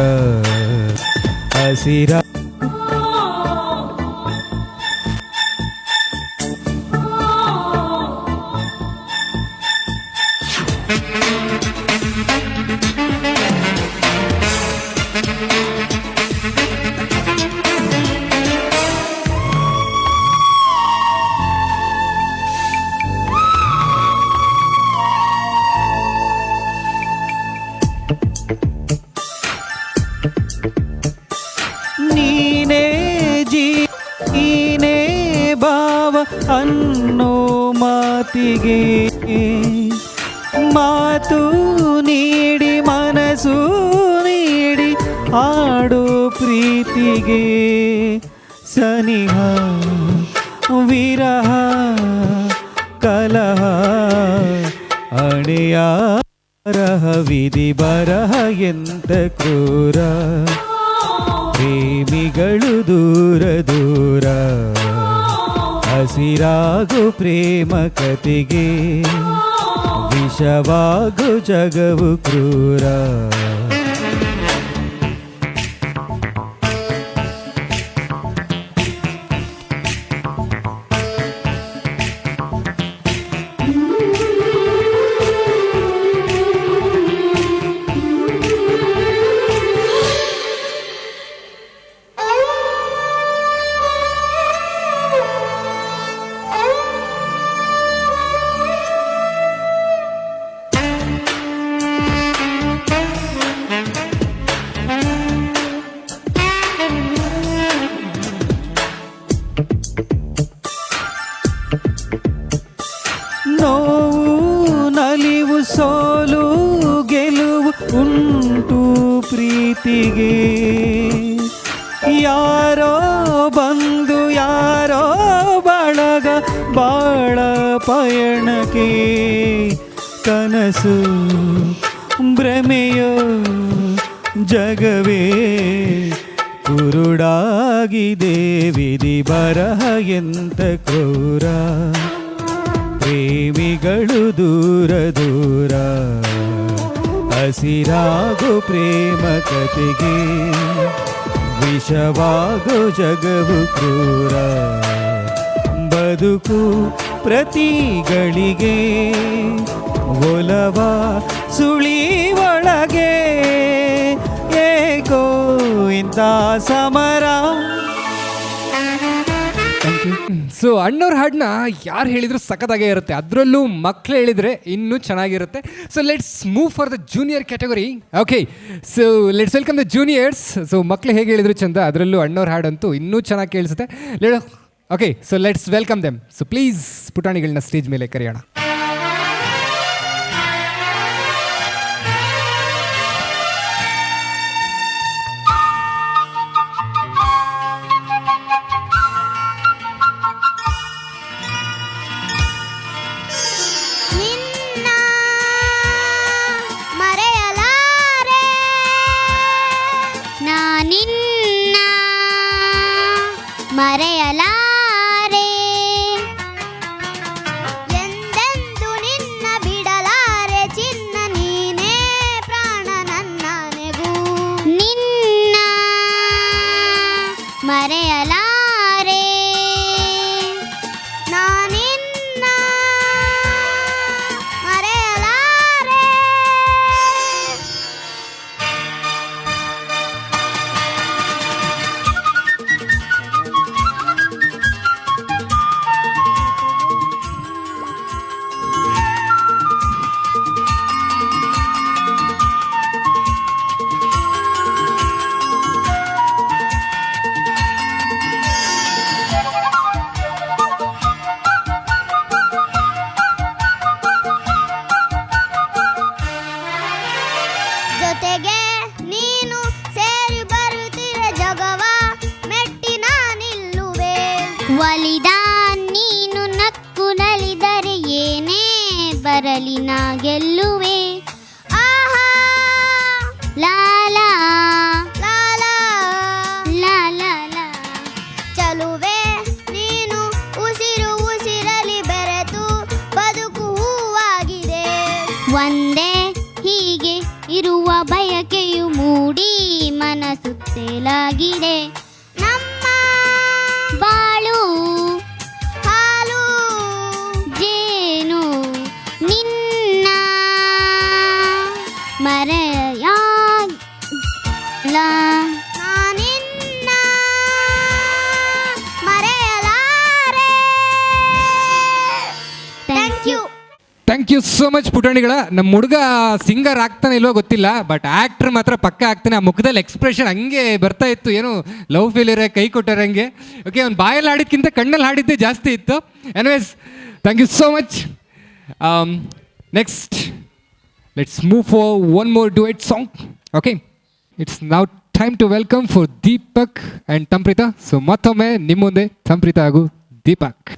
ಹಸಿರ ನೀನೇ ಭಾವ ಅನ್ನೋ ಮಾತಿಗೆ ಮಾತು ನೀಡಿ ಮನಸ್ಸು ನೀಡಿ ಆಡೋ ಪ್ರೀತಿಗೆ ಸನಿಹ ವಿರಹ ಕಲಹ ಅಣೆಯಾರಹ. ವಿಧಿ ಬರಹ ಎಂತ ಕ್ರೂರ, ಪ್ರೇಮಿಗಳು ದೂರ ದೂರ, ಹಸಿರಾಗು ಪ್ರೇಮ ಕತೆಗೆ ವಿಷವಾಗು ಜಗವು ಕ್ರೂರ. ನೋವು ನಲಿವು ಸೋಲು ಗೆಲುವು ಉಂಟು ಪ್ರೀತಿಗೆ. ಯಾರೋ ಬಂದು ಯಾರೋ ಬಳಗ ಬಾಳ ಪಯಣಕ್ಕೆ ಕನಸು ಭ್ರಮೆಯೋ ಜಗವೇ ಕುರುಡಾಗಿದೆ. ವಿಧಿ ಬರಹ ಎಂತ ಕ್ರೂರ, ಪ್ರೇಮಿಗಳು ದೂರ ದೂರ, ಹಸಿರಾಗು ಪ್ರೇಮ ಕತೆಗೆ ವಿಷವಾಗು ಜಗವು ಕ್ರೂರ. ಬದುಕು ಪ್ರತಿಗಳಿಗೆ ಒಲವ ಸುಳಿ ಒಳಗೆ ಏಕೋ ಇಂಥ ಸಮರ. Thank you. ಸೊ ಅಣ್ಣವ್ರ ಹಾಡನ್ನ ಯಾರು ಹೇಳಿದ್ರು ಸಖತ್ತಾಗೇ ಇರುತ್ತೆ, ಅದರಲ್ಲೂ ಮಕ್ಕಳು ಹೇಳಿದರೆ ಇನ್ನೂ ಚೆನ್ನಾಗಿರುತ್ತೆ. So let's move for the junior category. Okay, so let's welcome the juniors. So ಮಕ್ಕಳು ಹೇಗೆ ಹೇಳಿದ್ರು ಚಂದ, ಅದರಲ್ಲೂ ಅಣ್ಣವ್ರ ಹಾಡಂತೂ ಇನ್ನೂ ಚೆನ್ನಾಗಿ ಕೇಳಿಸುತ್ತೆ. Okay, so let's welcome them. So please ಪುಟಾಣಿಗಳನ್ನ ಸ್ಟೇಜ್ ಮೇಲೆ ಕರೆಯೋಣ. ಮರೆಯಲಾರೆ ಎಂದೆಂದು ನಿನ್ನ ಬಿಡಲಾರೆ ಚಿನ್ನ ನೀನೇ ಪ್ರಾಣ ನನ್ನನೆಗೂ ನಿನ್ನ ಮರೆಯಲಾರೆ ನಾನಿನ್ನ ಮರೆಯಲಾರೆ. ಜೊತೆಗೆ ನೀನು ಸೇರಿ ಬರುತ್ತಿರೆ ಜಗವ ಮೆಟ್ಟಿ ನಾನಿಲ್ಲುವೆ ಒಲಿದ ನೀನು ನಕ್ಕು ನಲಿದರೆ ಏನೇ ಬರಲಿ ನಾ ಗೆಲ್ಲುವೆ. ಆಹಾ ಲಾಲಾ ಲಾಲಾ ಲಾಲಾ ಲಾ ಚಲುವೆ ನೀನು ಉಸಿರು ಉಸಿರಲಿ ಬೆರೆತು ಬದುಕು ಹೂವಾಗಿದೆ. ಒಂದೇ ಹೀಗೆ ಇರುವ ಬಯಕೆಯು ಮೂಡಿ ಮನಸ್ಸು ತೇಲಾಗಿದೆ. ನಮ್ಮ ಬಾಳು ಹಾಲು ಜೇನು ನಿನ್ನ ನಾನಿನ್ನ ಮರೆಯಲಾರೆ. Thank you. Thank you so much ಪುಟಾಣಿಗಳ. ನಮ್ಮ ಹುಡುಗ ಸಿಂಗರ್ ಆಗ್ತಾನೆ ಇಲ್ವೋ ಗೊತ್ತಿಲ್ಲ, ಬಟ್ ಆ್ಯಕ್ಟ್ರ್ ಮಾತ್ರ ಪಕ್ಕ ಆಗ್ತಾನೆ. ಆ ಮುಖದಲ್ಲಿ ಎಕ್ಸ್ಪ್ರೆಷನ್ ಹಂಗೆ ಬರ್ತಾ ಇತ್ತು, ಏನು ಲವ್ ಫೇಲ್ಯೂರೇ ಕೈ ಕೊಟ್ಟಾರೆ ಹಂಗೆ. ಓಕೆ, ಅವ್ನು ಬಾಯಲ್ಲಿ ಹಾಡಿದ್ಕಿಂತ ಕಣ್ಣಲ್ಲಿ ಹಾಡಿದ್ದೇ ಜಾಸ್ತಿ ಇತ್ತು. Anyways, thank you so much. Next let's move for one more duet song. Okay, it's now time to welcome for Deepak and Tamprita. So ಮತ್ತೊಮ್ಮೆ ನಿಮ್ಮ ಮುಂದೆ ತಂಪ್ರಿತಾ ಹಾಗೂ ದೀಪಕ್.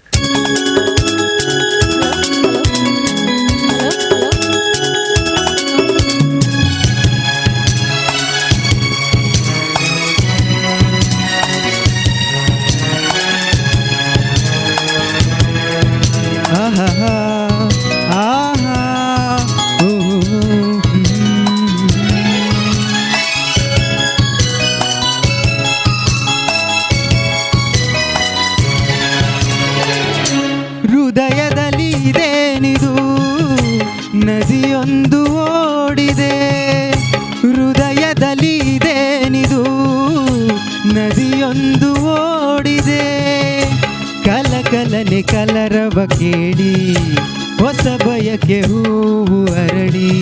ಆಹಾ ಆಹಾ ಓ ಹೃದಯದಲ್ಲಿ ಇದೇನಿದು ನದಿಯೊಂದು ಓಡಿದೆ. ಹೃದಯದಲ್ಲಿ ಇದೇನಿದು ನದಿಯೊಂದು ಓಡಿದೆ. ಕಲಕಲನೆ ಕಲರವ ಕೇಳಿ ಹೊಸ ಬಯಕೆ ಹೂವು ಅರಳಿ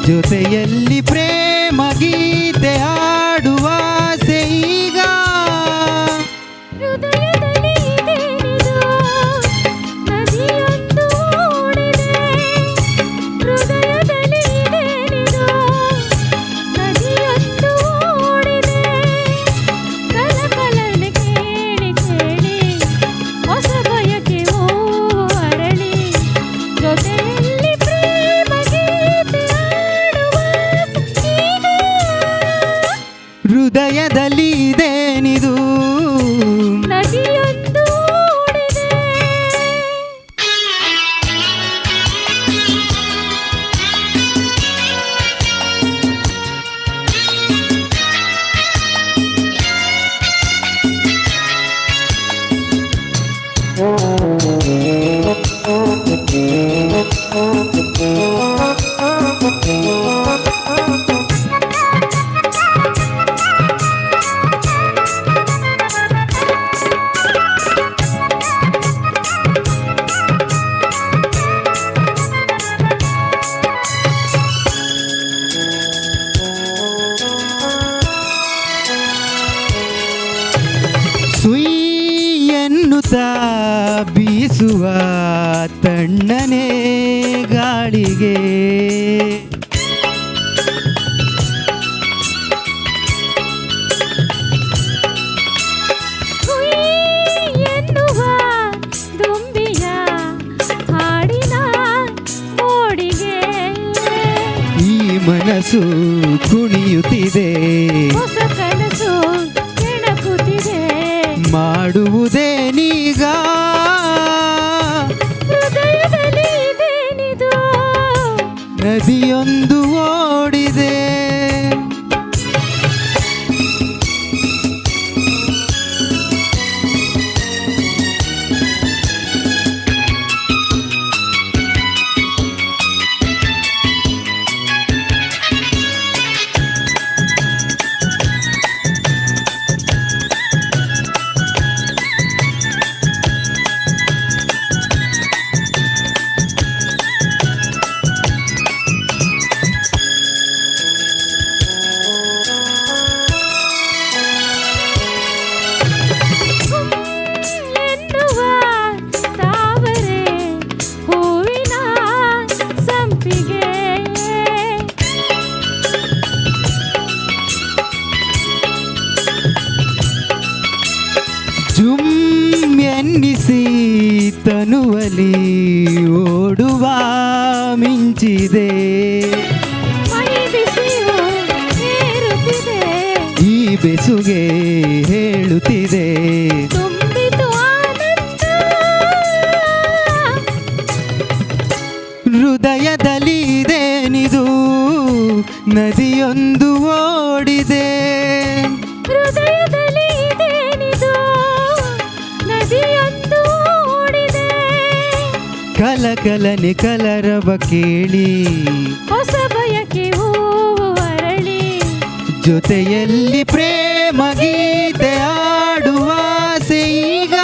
ಜೊತೆಯಲ್ಲಿ ಪ್ರೇಮ ಗೀತೆ ಹಾಡುವ ಆಸೆ ಈಗ. ಹೃದಯದಲ್ಲಿ ಇದೇನಿದು ನದಿಯೊಂದು ಓಡಿದೆ. ಹೃದಯದಲ್ಲಿ ಇದೇನಿದು ನದಿಯೊಂದು ಓಡಿದೆ. ಕಲಕಲನೆ ಕೇಳಿ ಕೇಳಿ ಹೊಸ ಬಯಕೆ ಹೂವು ಅರಳಿ ಜೊತೆಯಲ್ಲಿ ಪ್ರೇಮ ಗೀತೆ ಹಾಡುವ ಈಗ. ಹೃದಯದಲ್ಲಿ ಇದೇನಿದು ನದಿಯೊಂದು ಓಡಿದೆ. ಬಿಸ ಬೀಸುವ ತಣ್ಣನೆ ಗಾಳಿಗೆ ಹುಯಿ ಎನ್ನುವ ದುಂಬಿಯ ಹಾಡಿನ ಮೋಡಿಗೆ ಈ ಮನಸ್ಸು ಕುಣಿಯುತ್ತಿದೆ, ಹೊಸ ಕನಸು ಕೆಣಕುತ್ತಿದೆ, ಮಾಡುವುದೇನೀಗ ಹೃದಯದಲ್ಲಿ ಇದೇನಿದು, ನದಿಯೊಂದು ಓಡಿದೆ. ಎನ್ನುವ ತಾವರೆ ಹೂವಿನ ಸಂಪಿಗೆ ಜುಮ್ ಎನ್ನಿಸಿ ತನುವಲಿ ಓಡುವ ಮಿಂಚಿದೆ, ಮೈ ಬಿಸಿಯು ಏರುತ್ತಿದೆ, ಈ ಬೆಸುಗೆ ಹೇಳುತ್ತಿದೆ, ತುಂಬಿತು ಆನಂದ, ಹೃದಯದಲ್ಲಿ ಇದೇನಿದು, ನದಿಯೊಂದು ಓಡಿದೆ. ಹೃದಯದಲ್ಲಿ ಇದೇನಿದು, ನದಿಯೊಂದು ಓಡಿದೆ, ಕಲಕಲನೆ ಕಲರವ ಕೇಳಿ ಹೊಸ ಬಯಕೆ ಹೂವು ಅರಳಿ, ಜೊತೆಯಲ್ಲಿ ಪ್ರೇಮ ಗೀತೆ ಆಡುವ ಆಸೆ ಈಗ,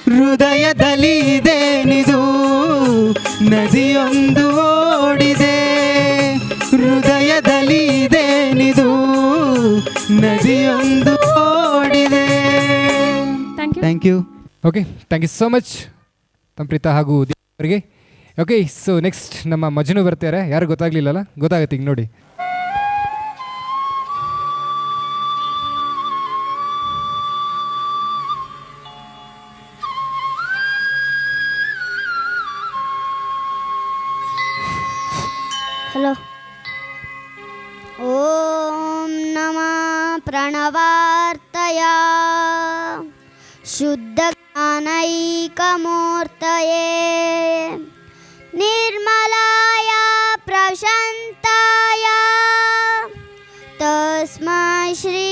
ಹೃದಯದಲ್ಲಿ ಇದೇನಿದು, ನದಿಯೊಂದು ಓಡಿದೆ, ಹೃದಯದಲ್ಲಿ ಇದೇನಿದು, ನದಿಯೊಂದು ಓಡಿದೆ. Thank you. Thank you. Okay, thank you so much Tamprita ಹಾಗೂ ಅವರಿಗೆ. ಓಕೆ, ಸೊ ನೆಕ್ಸ್ಟ್ ನಮ್ಮ ಮಜನು ಬರ್ತಾರೆ. ಯಾರು ಗೊತ್ತಾಗ್ಲಿಲ್ಲಲ್ಲ? ಗೊತ್ತಾಗತ್ತೆ ಈಗ ನೋಡಿ. ಹಲೋ. ಓಂ ನಮಃ ಪ್ರಣವಾರ್ತಯ ಶುದ್ಧ ಜ್ಞಾನೈಕಮೂರ್ತಯೇ ನಿರ್ಮಲಾಯ ಪ್ರಶಾಂತಾಯ ತಸ್ಮೈ ಶ್ರೀ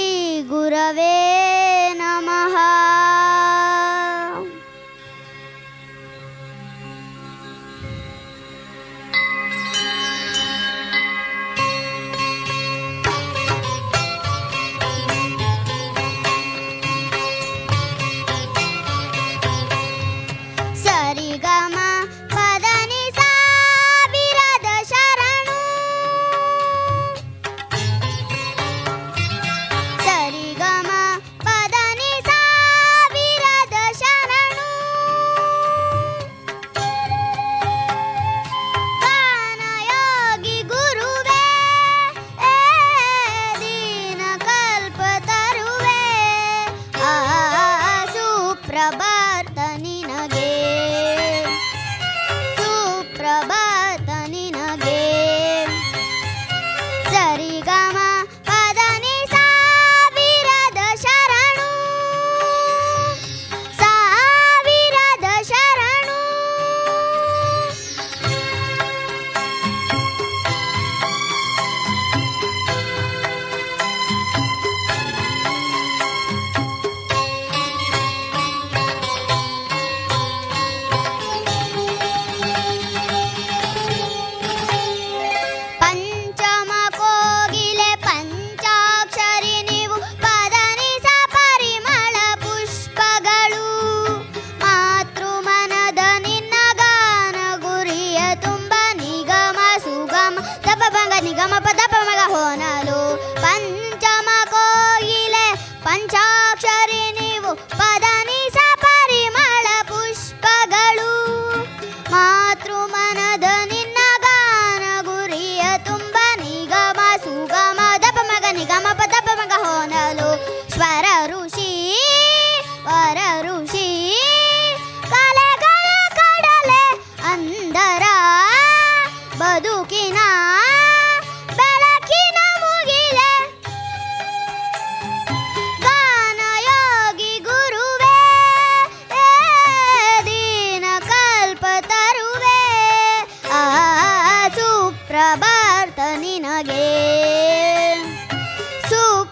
ಗುರವೇ ನಮಃ. ಸರಿಗಮ ಪದನಿ ಸಾವಿರದ ಶರಣು, ಸರಿಗಮ ಪದನಿ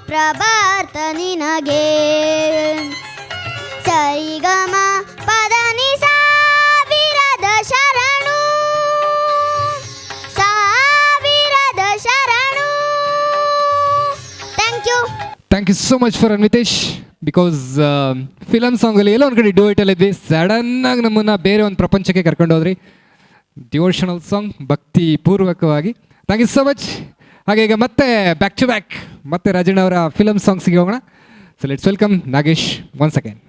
ಪ್ರಭಾರ್ಥ ನಿನಗೆ ಸರಿಗಮ ಪದನಿ ಸಾವಿರದ ಶರಣು ಸಾವಿರದ ಶರಣು. Thank you. Thank you so much for Anvitesh. Because film ಸಾಂಗಲ್ಲಿ ಎಲ್ಲೋ ಒಂದು ಕಡೆ ಡುಯೆಟಲ್ಲಿ ಇದ್ವಿ, ಸಡನ್ನಾಗಿ ನಮ್ಮನ್ನು ಬೇರೆ ಒಂದು ಪ್ರಪಂಚಕ್ಕೆ ಕರ್ಕೊಂಡು ಹೋದ್ರಿ. ಡಿವೋಷನಲ್ ಸಾಂಗ್, ಭಕ್ತಿ ಪೂರ್ವಕವಾಗಿ. Thank you so much. ಹಾಗೆ ಈಗ ಮತ್ತೆ ಬ್ಯಾಕ್ ಟು ಬ್ಯಾಕ್ ಮತ್ತೆ ರಾಜಣ್ಣ ಅವರ ಫಿಲಮ್ ಸಾಂಗ್ಸಿಗೆ ಹೋಗೋಣ. So let's welcome Nagesh once again.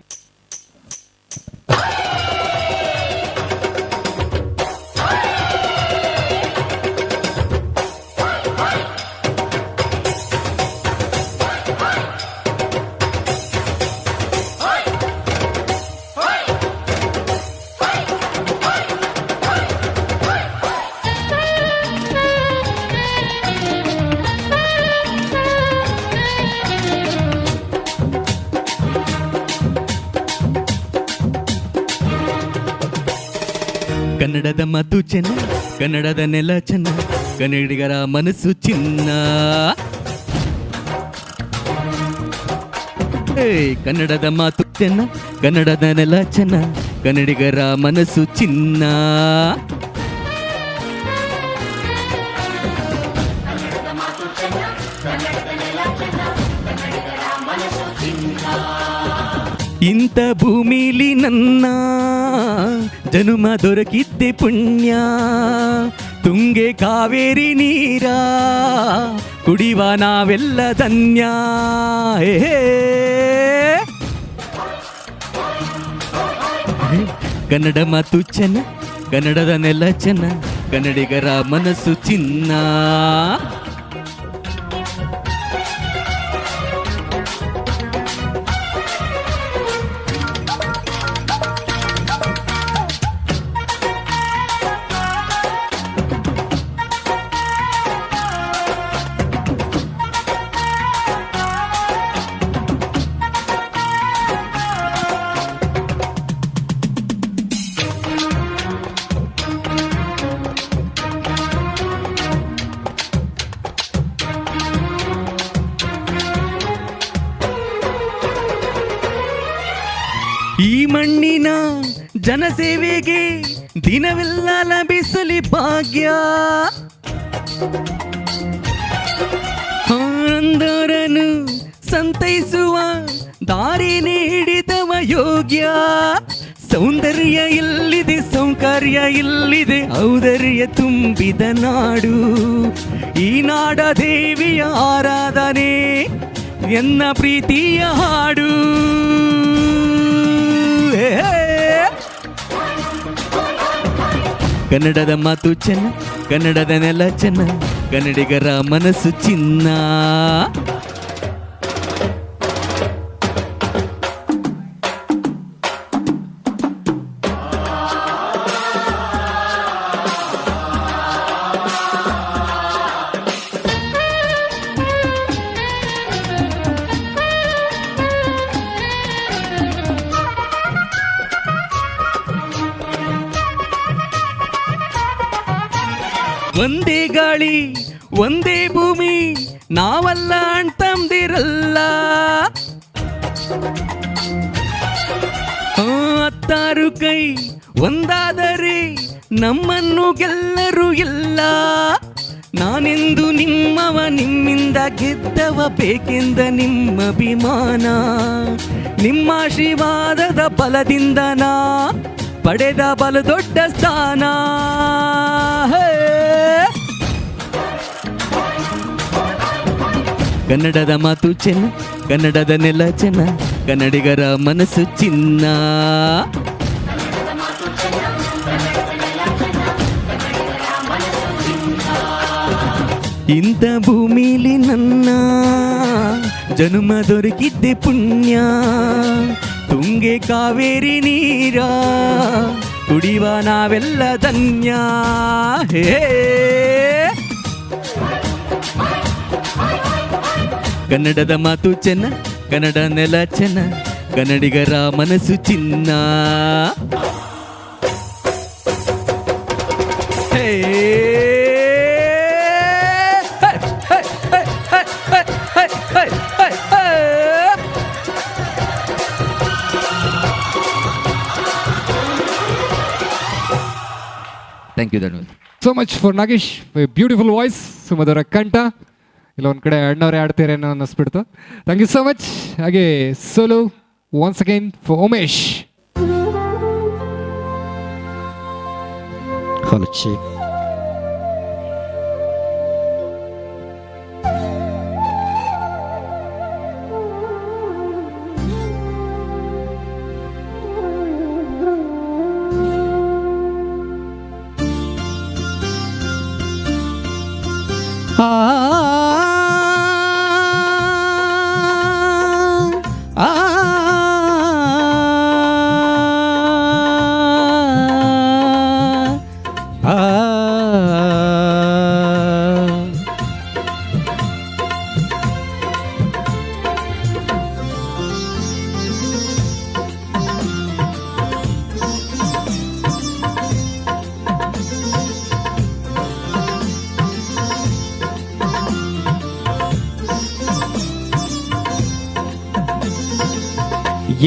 ಕನ್ನಡದ ಮಾತು ಚೆನ್ನ, ಕನ್ನಡದ ನೆಲ ಚೆನ್ನ, ಕನ್ನಡಿಗರ ಮನಸ್ಸು ಚಿನ್ನ. ಕನ್ನಡದ ಮಾತು ಚೆನ್ನ, ಕನ್ನಡದ ನೆಲ ಚೆನ್ನ, ಕನ್ನಡಿಗರ ಮನಸ್ಸು ಚಿನ್ನ. ಇಂಥ ಭೂಮಿಲಿ ನನ್ನ ಜನುಮ ದೊರಕಿದ್ದೆ ಪುಣ್ಯ. ತುಂಗೆ ಕಾವೇರಿ ನೀರ ಕುಡಿವ ನಾವೆಲ್ಲ ಧನ್ಯ. ಕನ್ನಡ ಮಾತು ಚೆನ್ನ, ಕನ್ನಡದ ನೆಲ ಚೆನ್ನ, ಕನ್ನಡಿಗರ ಮನಸ್ಸು ಚಿನ್ನ. ಈ ಮಣ್ಣಿನ ಜನಸೇವೆಗೆ ದಿನವೆಲ್ಲ ಲಭಿಸಲಿ ಭಾಗ್ಯ. ಅಂದರನು ಸಂತೈಸುವ ದಾರಿ ನೀಡಿದವ ಯೋಗ್ಯ. ಸೌಂದರ್ಯ ಇಲ್ಲಿದೆ, ಸೌಕರ್ಯ ಇಲ್ಲಿದೆ, ಔದರ್ಯ ತುಂಬಿದ ನಾಡು. ಈ ನಾಡ ದೇವಿಯ ಆರಾಧನೆ ಎನ್ನ ಪ್ರೀತಿಯ ಹಾಡು. ಕನ್ನಡದ ಮಾತು ಚೆನ್ನ, ಕನ್ನಡದ ನೆಲ ಚೆನ್ನ, ಕನ್ನಡಿಗರ ಮನಸ್ಸು ಚಿನ್ನ. ಒಂದೇ ಗಾಳಿ ಒಂದೇ ಭೂಮಿ ನಾವಲ್ಲ ಅಣ್ತಂದಿರಲ್ಲ. ಹತ್ತಾರು ಕೈ ಒಂದಾದರೆ ನಮ್ಮನ್ನು ಗೆಲ್ಲರು ಇಲ್ಲ. ನಾನೆಂದು ನಿಮ್ಮವ, ನಿಮ್ಮಿಂದ ಗೆದ್ದವ, ಬೇಕೆಂದ ನಿಮ್ಮ ಅಭಿಮಾನ. ನಿಮ್ಮ ಆಶೀರ್ವಾದದ ಬಲದಿಂದ ನಾ ಪಡೆದ ಬಲ ದೊಡ್ಡ ಸ್ಥಾನ. ಕನ್ನಡದ ಮಾತು ಚೆನ್ನ, ಕನ್ನಡದ ನೆಲ ಚೆನ್ನ, ಕನ್ನಡಿಗರ ಮನಸ್ಸು ಚಿನ್ನ. ಇಂಥ ಭೂಮಿಲಿ ನನ್ನ ಜನುಮ ದೊರಕಿದ್ದೆ ಪುಣ್ಯ. ತುಂಗೆ ಕಾವೇರಿ ನೀರ ಕುಡಿವ ನಾವೆಲ್ಲ ಧನ್ಯ. ಕನ್ನಡದ ಮಾತು ಚೆನ್ನ, ಕನ್ನಡ ನೆಲ ಚೆನ್ನ, ಕನ್ನಡಿಗರ ಮನಸ್ಸು ಚಿನ್ನ. ಹೇ ಥ್ಯಾಂಕ್ ಯು ಧನ್ಯವಾದ. So much for Nagesh, beautiful voice, ಸುಮಧುರ ಕಂಠ. ಇಲ್ಲ ಒಂದು ಕಡೆ ಅಣ್ಣವರೇ ಆಡ್ತೀರೇನೋ ಅನ್ನಿಸ್ಬಿಡ್ತು. Thank you so much. ಹಾಗೆ solo once again for Umesh. Hello check. ಆ ಆ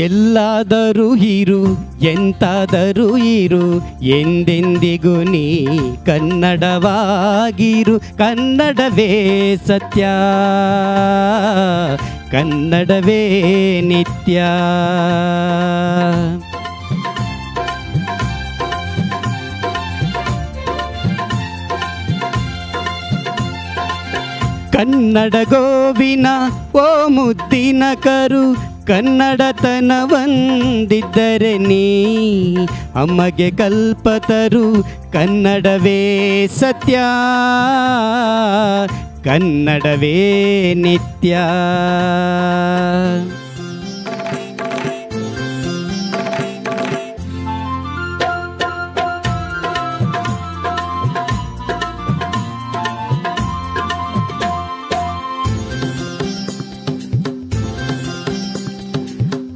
ಎಲ್ಲಾದರೂ ಇರು ಎಂತಾದರೂ ಇರು ಎಂದೆಂದಿಗೂ ನೀ ಕನ್ನಡವಾಗಿರು. ಕನ್ನಡವೇ ಸತ್ಯ, ಕನ್ನಡವೇ ನಿತ್ಯ. ಕನ್ನಡ ಗೋವಿನ ಓ ಮುದ್ದಿನ ಕರು, ಕನ್ನಡತನವಂದಿದ್ದರೆ ನೀ ಅಮ್ಮಗೆ ಕಲ್ಪತರು. ಕನ್ನಡವೇ ಸತ್ಯ, ಕನ್ನಡವೇ ನಿತ್ಯ.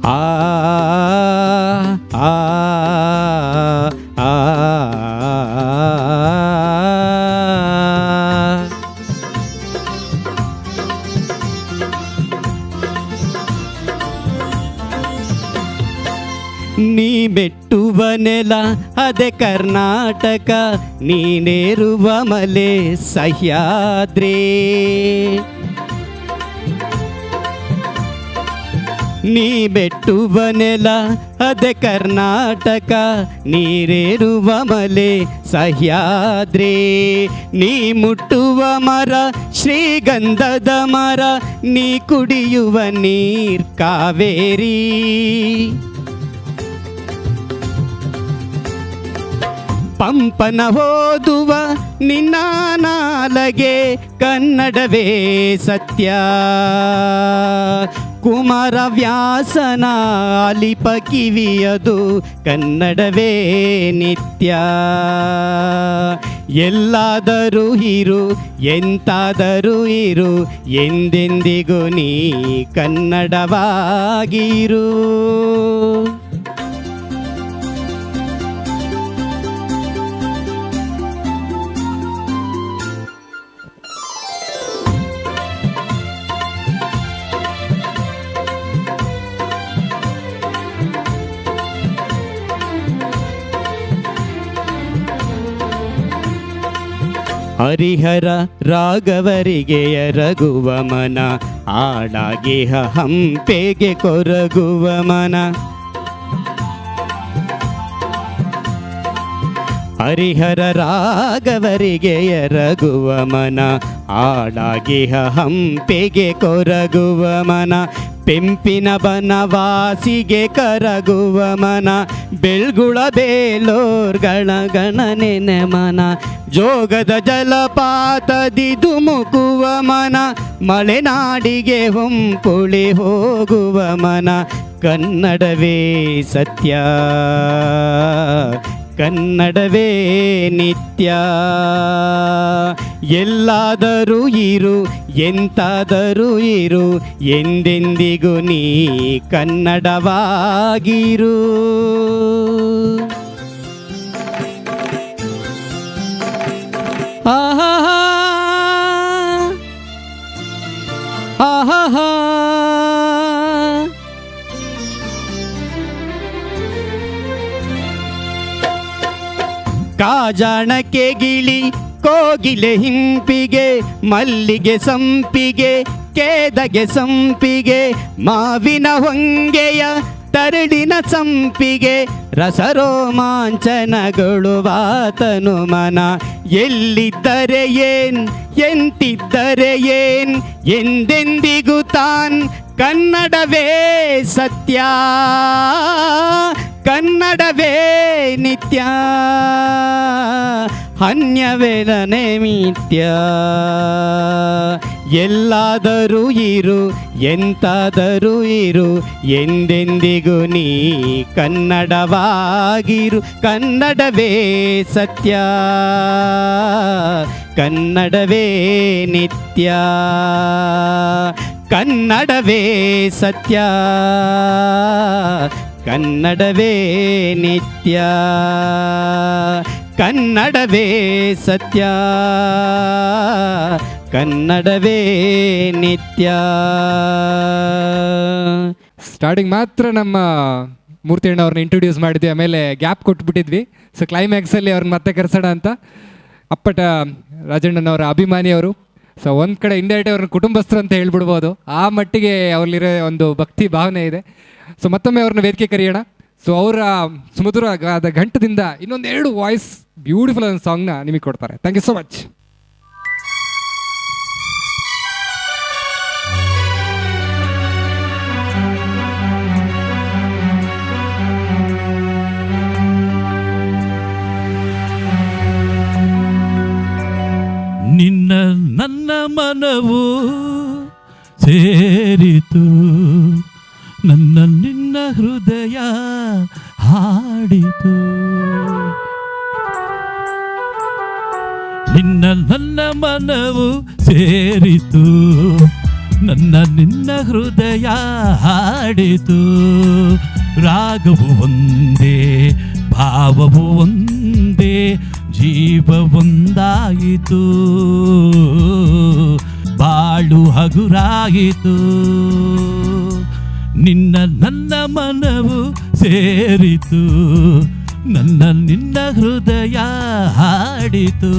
ಆ ಆ ಆ ನೀ ಮೆಟ್ಟುವ ನೆಲ ಅದೇ ಕರ್ನಾಟಕ, ನೀನೇರುವ ಮಲೆ ಸಹ್ಯಾದ್ರಿ. ನೀ ಮೆಟ್ಟುವ ನೆಲ ಅದೇ ಕರ್ನಾಟಕ, ನೀರೇರುವ ಮಲೆ ಸಹ್ಯಾದ್ರಿ. ನೀ ಮುಟ್ಟುವ ಮರ ಶ್ರೀಗಂಧದ ಮರ, ನೀ ಕುಡಿಯುವ ನೀರ್ ಕಾವೇರಿ. ಪಂಪನ ಓದುವ ನಿನ್ನ ನಾಲಗೆ, ಕನ್ನಡವೇ ಸತ್ಯ. ಕುಮಾರವ್ಯಾಸನ ಆಲಿಪ ಕಿವಿಯದು, ಕನ್ನಡವೇ ನಿತ್ಯ. ಎಲ್ಲಾದರೂ ಇರು ಎಂತಾದರೂ ಇರು ಎಂದೆಂದಿಗೂ ನೀ ಕನ್ನಡವಾಗಿರು. ಹರಿಹರ ರಾಘವರಿಗೆ ಎರಗುವ ಮನ, ಆಡಾಗಿಹ ಹಂಪೆಗೆ ಕೊರಗುವ ಮನ. ಹರಿಹರ ರಾಘವರಿಗೆ ಎರಗುವ ಮನ, ಆಡಾಗಿಹ ಹಂಪೆಗೆ ಕೊರಗುವ ಮನ. ಪೆಂಪಿನ ಬನವಾಸಿಗೆ ಕರಗುವ ಮನ, ಬೆಳ್ಗುಳ ಬೇಲೋರ್ಗಳ ಗಣನೆನೆ ಮನ. ಜೋಗದ ಜಲಪಾತದಿ ಧುಮುಕುವ ಮನ, ಮಲೆನಾಡಿಗೆ ಹೊಂಪುಳಿ ಹೋಗುವ ಮನ. ಕನ್ನಡವೇ ಸತ್ಯ, ಕನ್ನಡವೇ ನಿತ್ಯ. ಎಲ್ಲಾದರೂ ಇರು ಎಂತಾದರೂ ಇರು ಎಂದೆಂದಿಗೂ ನೀ ಕನ್ನಡವಾಗಿರು. ಆಹಾ ಆಹಾ ಕಾಜಾಣಕ್ಕೆ ಗಿಳಿ ಕೋಗಿಲೆ ಹಿಂಪಿಗೆ ಮಲ್ಲಿಗೆ ಸಂಪಿಗೆ ಕೇದಗೆ ಸಂಪಿಗೆ ಮಾವಿನ ಹೊಂಗೆಯ ತರಳಿನ ಸಂಪಿಗೆ ರಸರೋಮಾಂಚನಗಳು ವಾತನು ಮನ ಎಲ್ಲಿದ್ದರೆ ಏನ್ ಎಂತಿದ್ದರೆ ಏನ್ ಎಂದೆಂದಿಗೂ ತಾನ್ ಕನ್ನಡವೇ ಸತ್ಯ ಕನ್ನಡವೇ ನಿತ್ಯ ಅನ್ಯವೇಲನೆ ಮಿಥ್ಯ ಎಲ್ಲಾದರೂ ಇರು ಎಂತಾದರೂ ಇರು ಎಂದೆಂದಿಗೂ ನೀ ಕನ್ನಡವಾಗಿರು ಕನ್ನಡವೇ ಸತ್ಯ ಕನ್ನಡವೇ ನಿತ್ಯ ಕನ್ನಡವೇ ಸತ್ಯ ಕನ್ನಡವೇ ನಿತ್ಯ ಕನ್ನಡವೇ ಸತ್ಯ ಕನ್ನಡವೇ ನಿತ್ಯ. ಸ್ಟಾರ್ಟಿಂಗ್ ಮಾತ್ರ ನಮ್ಮ ಮೂರ್ತಿ ಅಣ್ಣ ಅವ್ರನ್ನ ಇಂಟ್ರೊಡ್ಯೂಸ್ ಮಾಡಿದ್ವಿ, ಆಮೇಲೆ ಗ್ಯಾಪ್ ಕೊಟ್ಬಿಟ್ಟಿದ್ವಿ. ಸೊ ಕ್ಲೈಮ್ಯಾಕ್ಸಲ್ಲಿ ಅವ್ರನ್ನ ಮತ್ತೆ ಕರೆಸೋಣ ಅಂತ. ಅಪ್ಪಟ ರಾಜಣ್ಣನವರ ಅಭಿಮಾನಿಯವರು. ಸೊ ಒಂದು ಕಡೆ ಇಂಡೈರೆಕ್ಟ್ ಅವ್ರನ್ನ ಕುಟುಂಬಸ್ಥರು ಅಂತ ಹೇಳ್ಬಿಡ್ಬೋದು, ಆ ಮಟ್ಟಿಗೆ ಅವ್ರಲ್ಲಿರೋ ಒಂದು ಭಕ್ತಿ ಭಾವನೆ ಇದೆ. ಸೊ ಮತ್ತೊಮ್ಮೆ ಅವ್ರನ್ನ ವೇದಿಕೆ ಕರೆಯೋಣ. ಸೊ ಅವರ ಸುಮಧುರವಾದ ಗಂಟದಿಂದ ಇನ್ನೊಂದೆರಡು ವಾಯ್ಸ್ ಬ್ಯೂಟಿಫುಲ್ ಆದ ಸಾಂಗ್ನ ನಿಮಗೆ ಕೊಡ್ತಾರೆ. Thank you so much. ನಿನ್ನ ನನ್ನ ಮನವು ಸೇರಿತು, ನನ್ನ ನಿನ್ನ ಹೃದಯ ಹಾಡಿತು. ನಿನ್ನ ನನ್ನ ಮನವು ಸೇರಿತು, ನನ್ನ ನಿನ್ನ ಹೃದಯ ಹಾಡಿತು. ರಾಗವು ಒಂದೇ, ಭಾವವು ಒಂದೇ, ಜೀವ ಒಂದಾಯಿತು, ಬಾಳು ಹಗುರಾಯಿತು. ನಿನ್ನ ನನ್ನ ಮನವು ಸೇರಿತು, ನನ್ನ ನಿನ್ನ ಹೃದಯ ಹಾಡಿತು.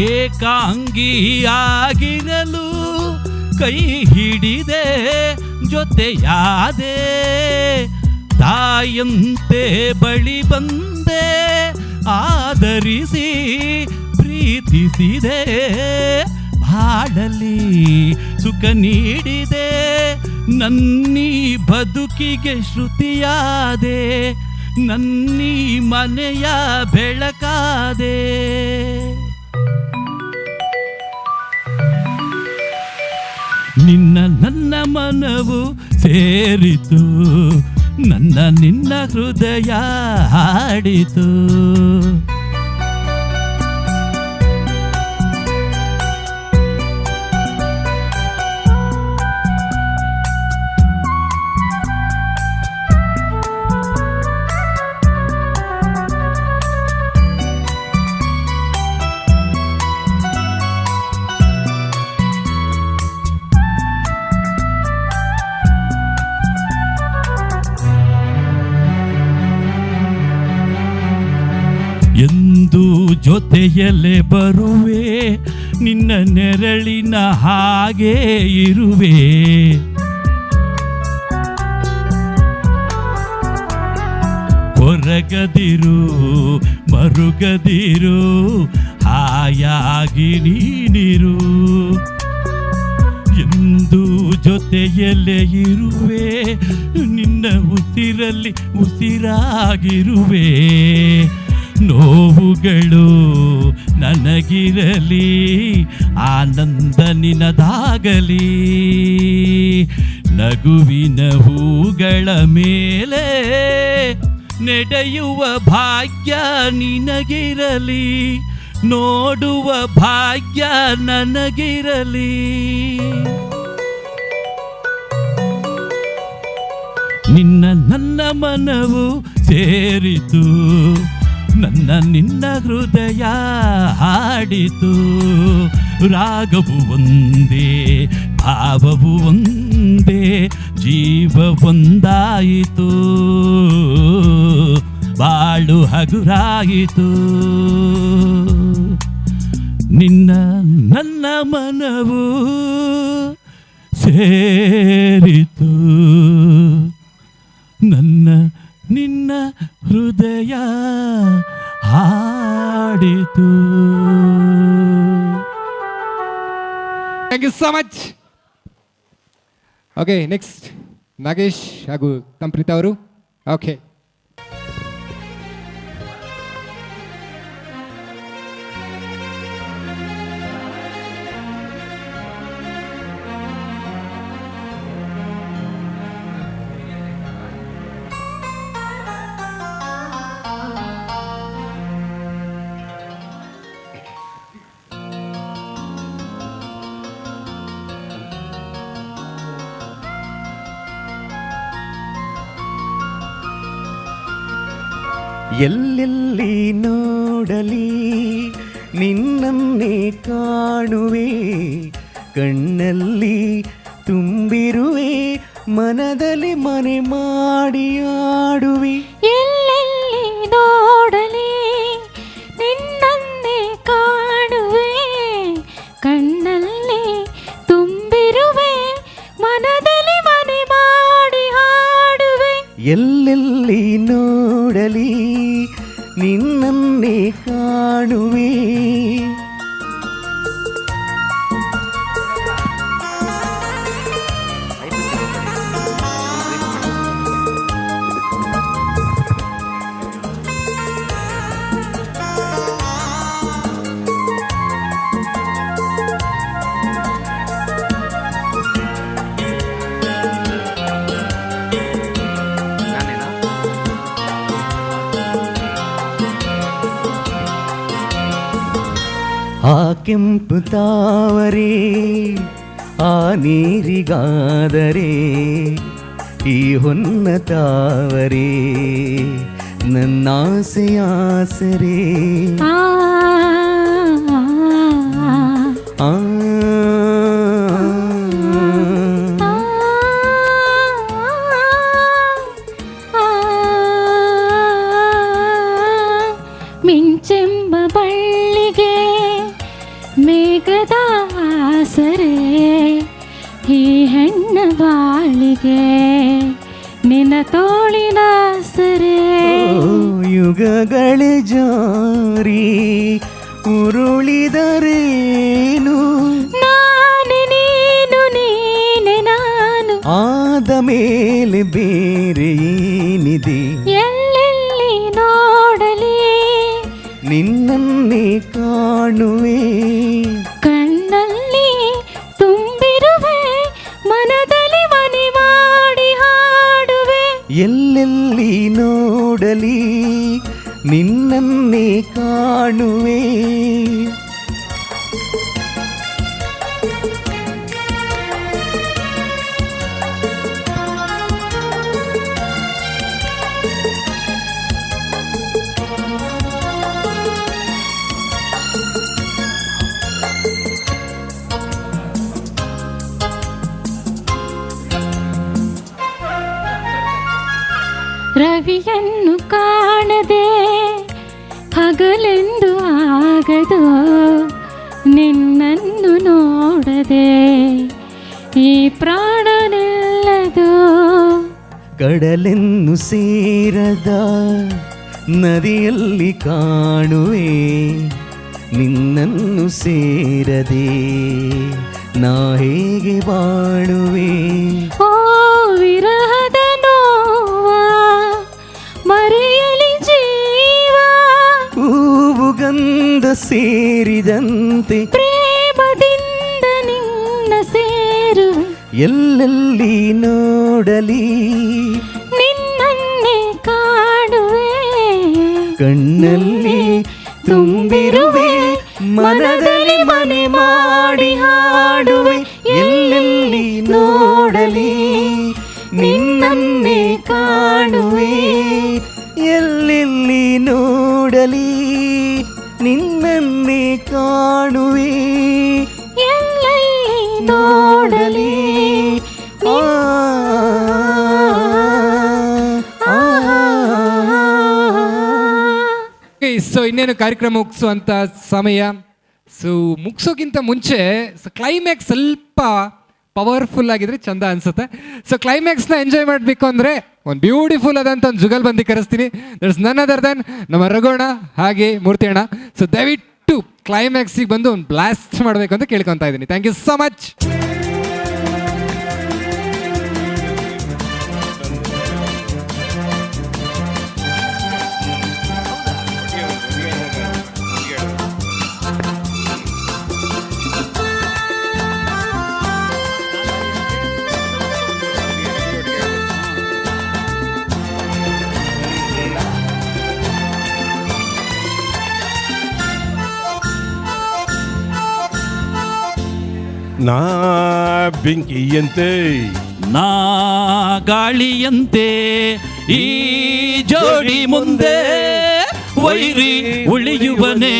ಏಕಾಂಗಿಯಾಗಿರಲು ಕೈ ಹಿಡಿದೆ, ಜೊತೆಯಾದೆ, ತಾಯಂತೆ ಬಳಿ ಬಂದೆ, ಆದರಿಸಿ ಪ್ರೀತಿಸಿದೆ. ಬಾಳಲಿ ಸುಖ ನೀಡಿದೆ, ನನ್ನೀ ಬದುಕಿಗೆ ಶ್ರುತಿಯಾದೆ, ನನ್ನೀ ಮನೆಯ ಬೆಳಕಾದೆ. ನಿನ್ನ ನನ್ನ ಮನವು ಸೇರಿತು, ನನ್ನ ನಿನ್ನ ಹೃದಯ ಹಾಡಿತು. ಎಂದು ಜೊತೆಯಲ್ಲೇ ಬರುವೆ, ನಿನ್ನ ನೆರಳಿನ ಹಾಗೆ ಇರುವೆ. ಕೊರಗದಿರು ಮರುಗದಿರು, ಹಾಯಾಗಿ ನೀನಿರು. ಎಂದು ಜೊತೆಯಲ್ಲೇ ಇರುವೆ, ನಿನ್ನ ಉಸಿರಲ್ಲಿ ಉಸಿರಾಗಿರುವೆ. ನೋವುಗಳು ನನಗಿರಲಿ, ಆನಂದ ನಿನದಾಗಲಿ. ನಗುವಿನ ಹೂಗಳ ಮೇಲೆ ನಡೆಯುವ ಭಾಗ್ಯ ನಿನಗಿರಲಿ. ನೋಡುವ ಭಾಗ್ಯ ನನಗಿರಲಿ. ನಿನ್ನ ನನ್ನ ಮನವು ಸೇರಿತು, ನನ್ನ ನಿನ್ನ ಹೃದಯ ಹಾಡಿತು. ರಾಗವು ಒಂದೇ, ಭಾವವು ಒಂದೇ, ಜೀವ ಒಂದಾಯಿತು, ಬಾಳು ಹಗುರಾಯಿತು. ನಿನ್ನ ನನ್ನ ಮನವು ಸೇರಿತು, ನನ್ನ ನಿನ್ನ ಹೃದಯ ಹಾಡಿತು. Thank you so much. Okay, next Nagesh ಹಾಗೂ ತಂಪ್ರಿತಾ ಅವರು. ಓಕೆ, ಎಲ್ಲೆಲ್ಲಿ ನೋಡಲಿ ನಿನ್ನನ್ನೇ ಕಾಣುವೆ, ಕಣ್ಣಲ್ಲಿ ತುಂಬಿರುವೆ, ಮನದಲ್ಲಿ ಮನೆ ಮಾಡಿ ಆಡುವೆ. ಎಲ್ಲೆಲ್ಲಿ ನೋಡಲಿ ನಿನ್ನನ್ನೇ ಕಾಣುವೆ, ಕಣ್ಣಲ್ಲಿ ತುಂಬಿರುವೆ, ಮನದಲ್ಲಿ ಮನೆ ಮಾಡಿ ಹಾಡುವೆ. ಎಲ್ಲೆಲ್ಲಿ ನೋಡಲಿ ನಿನ್ನನ್ನೇ ಕಾಣುವೆ. ಆ ಕೆಂಪು ತಾವರೆ ಆ ನೀರಿಗಾದರೆ, ಈ ಹೊನ್ನ ತಾವರೆ ನನ್ನಾಸೆಯಾಸರೆ. ಆ ಆ ಮಿಂಚೆಂಬ ಬಳ್ಳಿಗೆ ಮೇಘದ ಆಸರೆ, ಈ ಹೆಣ್ಣ ಬಾಳಿಗೆ ನಿನ್ನ ತೋಳಿನ ಸರೆ. ಯುಗಗಳೇ ಜಾರಿ ಉರುಳಿದರೇನು, ನಾನೇ ನೀನು ನೀನೆ ನಾನು, ಆದ ಮೇಲೆ ಬೇರೆ ಏನಿದೆ. ಎಲ್ಲೆಲ್ಲಿ ನೋಡಲಿ ನಿನ್ನನ್ನೇ ಕಾಣುವೆ, ಕಣ್ಣಲ್ಲಿ ತುಂಬಿರುವೆ, ಮನದಲ್ಲಿ ಮನೆ ಮಾಡಿ ಹಾಡುವೆ. ಎಲ್ಲೆಲ್ಲಿ ನೋಡಲಿ ನಿನ್ನನ್ನೇ ಕಾಣುವೆ. ರವಿಯನ್ನು ಕಾಣದೆ ಹಗಲೆಂದು ಆಗದು, ನಿನ್ನನ್ನು ನೋಡದೆ ಈ ಪ್ರಾಣ ನಿಲ್ಲದು. ಕಡಲೆನ್ನು ಸೇರದ ನದಿಯಲ್ಲಿ ಕಾಣುವೆ, ನಿನ್ನನ್ನು ಸೇರದೆ ನಾ ಹೇಗೆ ಬಾಳುವೆ. ಓ ವಿರಹದ ನೋವ ಮರೆಯಲಿ ಜೀವ, ಹೂವು ಗಂಧ ಸೇರಿದಂತೆ ಪ್ರೇಮದಿಂದ ನಿನ್ನ ಸೇರುವೆ. ಎಲ್ಲೆಲ್ಲಿ ನೋಡಲಿ ನಿನ್ನನ್ನೇ ಕಾಣುವೆ, ಕಣ್ಣಲ್ಲಿ ತುಂಬಿರುವೆ, ಮನದಲ್ಲಿ ಮನೆ ಮಾಡಿ ಹಾಡುವೆ ಎಲ್ಲೆಲ್ಲಿ ನೋಡಲಿ ನಿನ್ನನ್ನೇ ಕಾಣುವೆ ಎಲ್ಲೆಲ್ಲಿ ನೋಡಲಿ ನಿನ್ನನ್ನೇ ಕಾಣುವೆ ಎಲ್ಲೆಲ್ಲಿ ನೋಡಲಿ ಆ, ಆ, ಸೊ ಇನ್ನೇನು ಕಾರ್ಯಕ್ರಮ ಮುಗಿಸುವಂಥ ಸಮಯ. ಸೊ ಮುಗಿಸೋಕ್ಕಿಂತ ಮುಂಚೆ ಕ್ಲೈಮ್ಯಾಕ್ಸ್ ಸ್ವಲ್ಪ ಪವರ್ಫುಲ್ ಆಗಿದ್ರೆ ಚಂದ ಅನ್ಸುತ್ತೆ. ಸೊ ಕ್ಲೈಮ್ಯಾಕ್ಸ್ನ ಎಂಜಾಯ್ ಮಾಡಬೇಕು ಅಂದರೆ ಒಂದು ಬ್ಯೂಟಿಫುಲ್ ಆದಂಥ ಒಂದು ಜುಗಲ್ ಬಂದು ಕರೆಸ್ತೀನಿ. ದಟ್ಸ್ ನನ್ ಅದರ್ ದನ್ ನಮ್ಮ ರಘೋಣ ಹಾಗೆ ಮೂರ್ತಿ ಅಣ್ಣ. ಸೊ ದಯವಿಟ್ಟು ಕ್ಲೈಮ್ಯಾಕ್ಸಿಗೆ ಬಂದು ಒಂದು ಬ್ಲಾಸ್ಟ್ ಮಾಡಬೇಕು ಅಂತ ಕೇಳ್ಕೊತಾ ಇದ್ದೀನಿ. Thank you so much. ನಾ ಬೆಂಕಿಯಂತೆ ನಾ ಗಾಳಿಯಂತೆ ಈ ಜೋಡಿ ಮುಂದೆ ವೈರಿ ಉಳಿಯುವನೆ.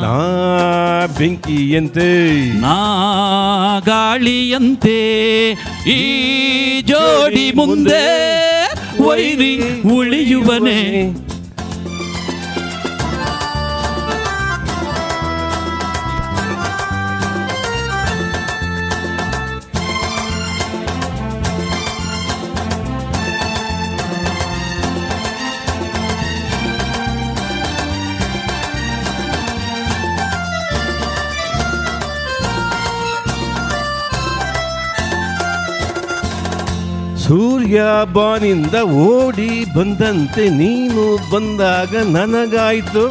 ನಾ ಬೆಂಕಿಯಂತೆ ನಾ ಗಾಳಿಯಂತೆ ಈ ಜೋಡಿ ಮುಂದೆ ವೈರಿ ಉಳಿಯುವನೆ. ಸೂರ್ಯ ಬಾನಿಂದ ಓಡಿ ಬಂದಂತೆ ನೀನು ಬಂದಾಗ ನನಗಾಯ್ತು.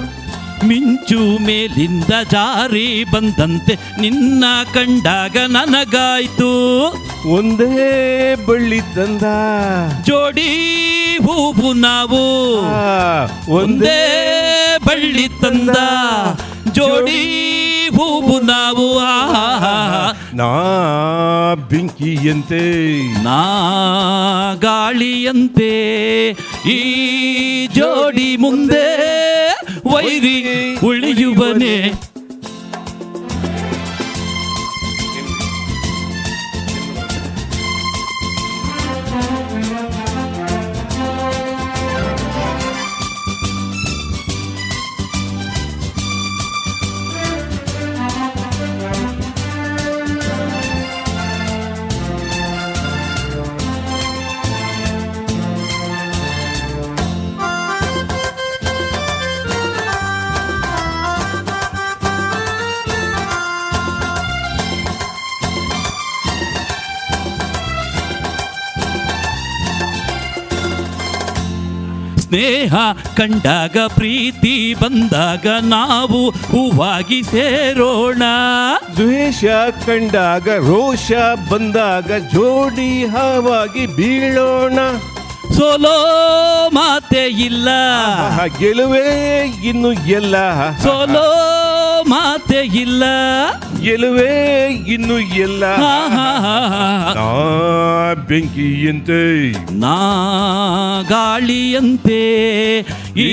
ಮಿಂಚು ಮೇಲಿಂದ ಜಾರಿ ಬಂದಂತೆ ನಿನ್ನ ಕಂಡಾಗ ನನಗಾಯ್ತು. ಒಂದೇ ಬಳ್ಳಿ ತಂದ ಜೋಡಿ ಹೂವು ನಾವು ಒಂದೇ ಬಳ್ಳಿ ತಂದ ಜೋಡಿ ಹೂವು ನಾವು. ನಾ ಬೆಂಕಿಯಂತೆ ನಾ ಗಾಳಿಯಂತೆ ಈ ಜೋಡಿ ಮುಂದೆ ವೈರಿ ಉಳಿಯುವನೆ. ಸ್ನೇಹ ಕಂಡಾಗ ಪ್ರೀತಿ ಬಂದಾಗ ನಾವು ಹೂವಾಗಿ ಸೇರೋಣ. ದ್ವೇಷ ಕಂಡಾಗ ರೋಷ ಬಂದಾಗ ಜೋಡಿ ಹಾವಾಗಿ ಬೀಳೋಣ. ಸೋಲೋ ಮಾತೆ ಇಲ್ಲ ಗೆಲುವೇ ಇನ್ನು ಎಲ್ಲ. ಸೋಲೋ ಮಾತೆ ಇಲ್ಲ ಗೆಲುವೇ ಇನ್ನು ಎಲ್ಲ. ನಾ ಬೆಂಕಿಯಂತೆ ನಾ ಗಾಳಿಯಂತೆ ಈ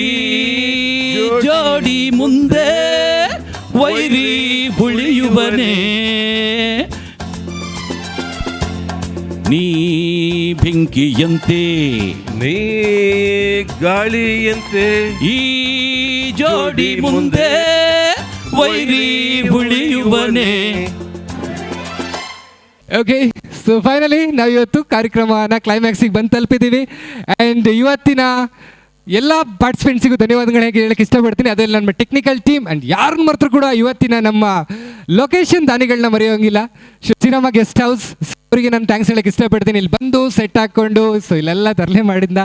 ಜೋಡಿ ಮುಂದೆ ವೈರಿ ಉಳಿಯುವನೆ. ನೀ ಬೆಂಕಿಯಂತೆ ನೀ ಗಾಳಿಯಂತೆ ಈ ಜೋಡಿ ಮುಂದೆ ವೈರಿ ಉಳಿಯುವನೆ. ಓಕೆ, ಸೊ ಫೈನಲಿ ನಾವು ಇವತ್ತು ಕಾರ್ಯಕ್ರಮನ ಕ್ಲೈಮ್ಯಾಕ್ಸಿಗೆ ಬಂದು ತಲುಪಿದ್ದೀವಿ. ಆ್ಯಂಡ್ ಇವತ್ತಿನ ಎಲ್ಲ ಪಾರ್ಟಿಸಿಪೆಂಟ್ಸಿಗೂ ಧನ್ಯವಾದಗಳು ಹೇಳಕ್ಕೆ ಇಷ್ಟಪಡ್ತೀನಿ. ಅದರಲ್ಲಿ ನಮ್ಮ ಟೆಕ್ನಿಕಲ್ ಟೀಮ್ ಆ್ಯಂಡ್ ಯಾರನ್ನ ಮರೆತರು ಕೂಡ ಇವತ್ತಿನ ನಮ್ಮ ಲೊಕೇಶನ್ ದಾನಿಗಳನ್ನ ಮರೆಯೋಂಗಿಲ್ಲ. ಸಿನಿಮಾ ಗೆಸ್ಟ್ ಹೌಸ್ ಅವರಿಗೆ ನಾನು ಥ್ಯಾಂಕ್ಸ್ ಹೇಳಕ್ಕೆ ಇಷ್ಟಪಡ್ತೀನಿ. ಇಲ್ಲಿ ಬಂದು ಸೆಟ್ ಹಾಕ್ಕೊಂಡು ಸೊ ಇಲ್ಲೆಲ್ಲ ತರಲೆ ಮಾಡಿದ್ದ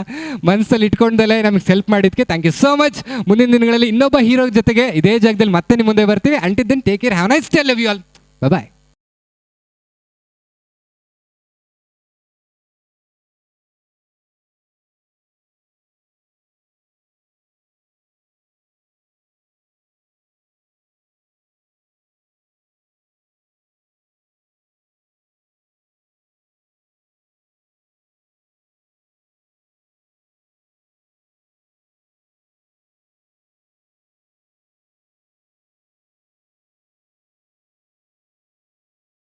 ಮನಸ್ಸಲ್ಲಿ ಇಟ್ಕೊಂಡಲ್ಲೇ ನಮಗೆ ಹೆಲ್ಪ್ ಮಾಡಿದ್ದಕ್ಕೆ ಥ್ಯಾಂಕ್ ಯು ಸೋ ಮಚ್. ಮುಂದಿನ ದಿನಗಳಲ್ಲಿ ಇನ್ನೊಬ್ಬ ಹೀರೋ ಜೊತೆಗೆ ಇದೇ ಜಾಗದಲ್ಲಿ ಮತ್ತೆ ನಿಮ್ಮ ಮುಂದೆ ಬರ್ತೀವಿ. Until then take care, have nice day, love you all, bye.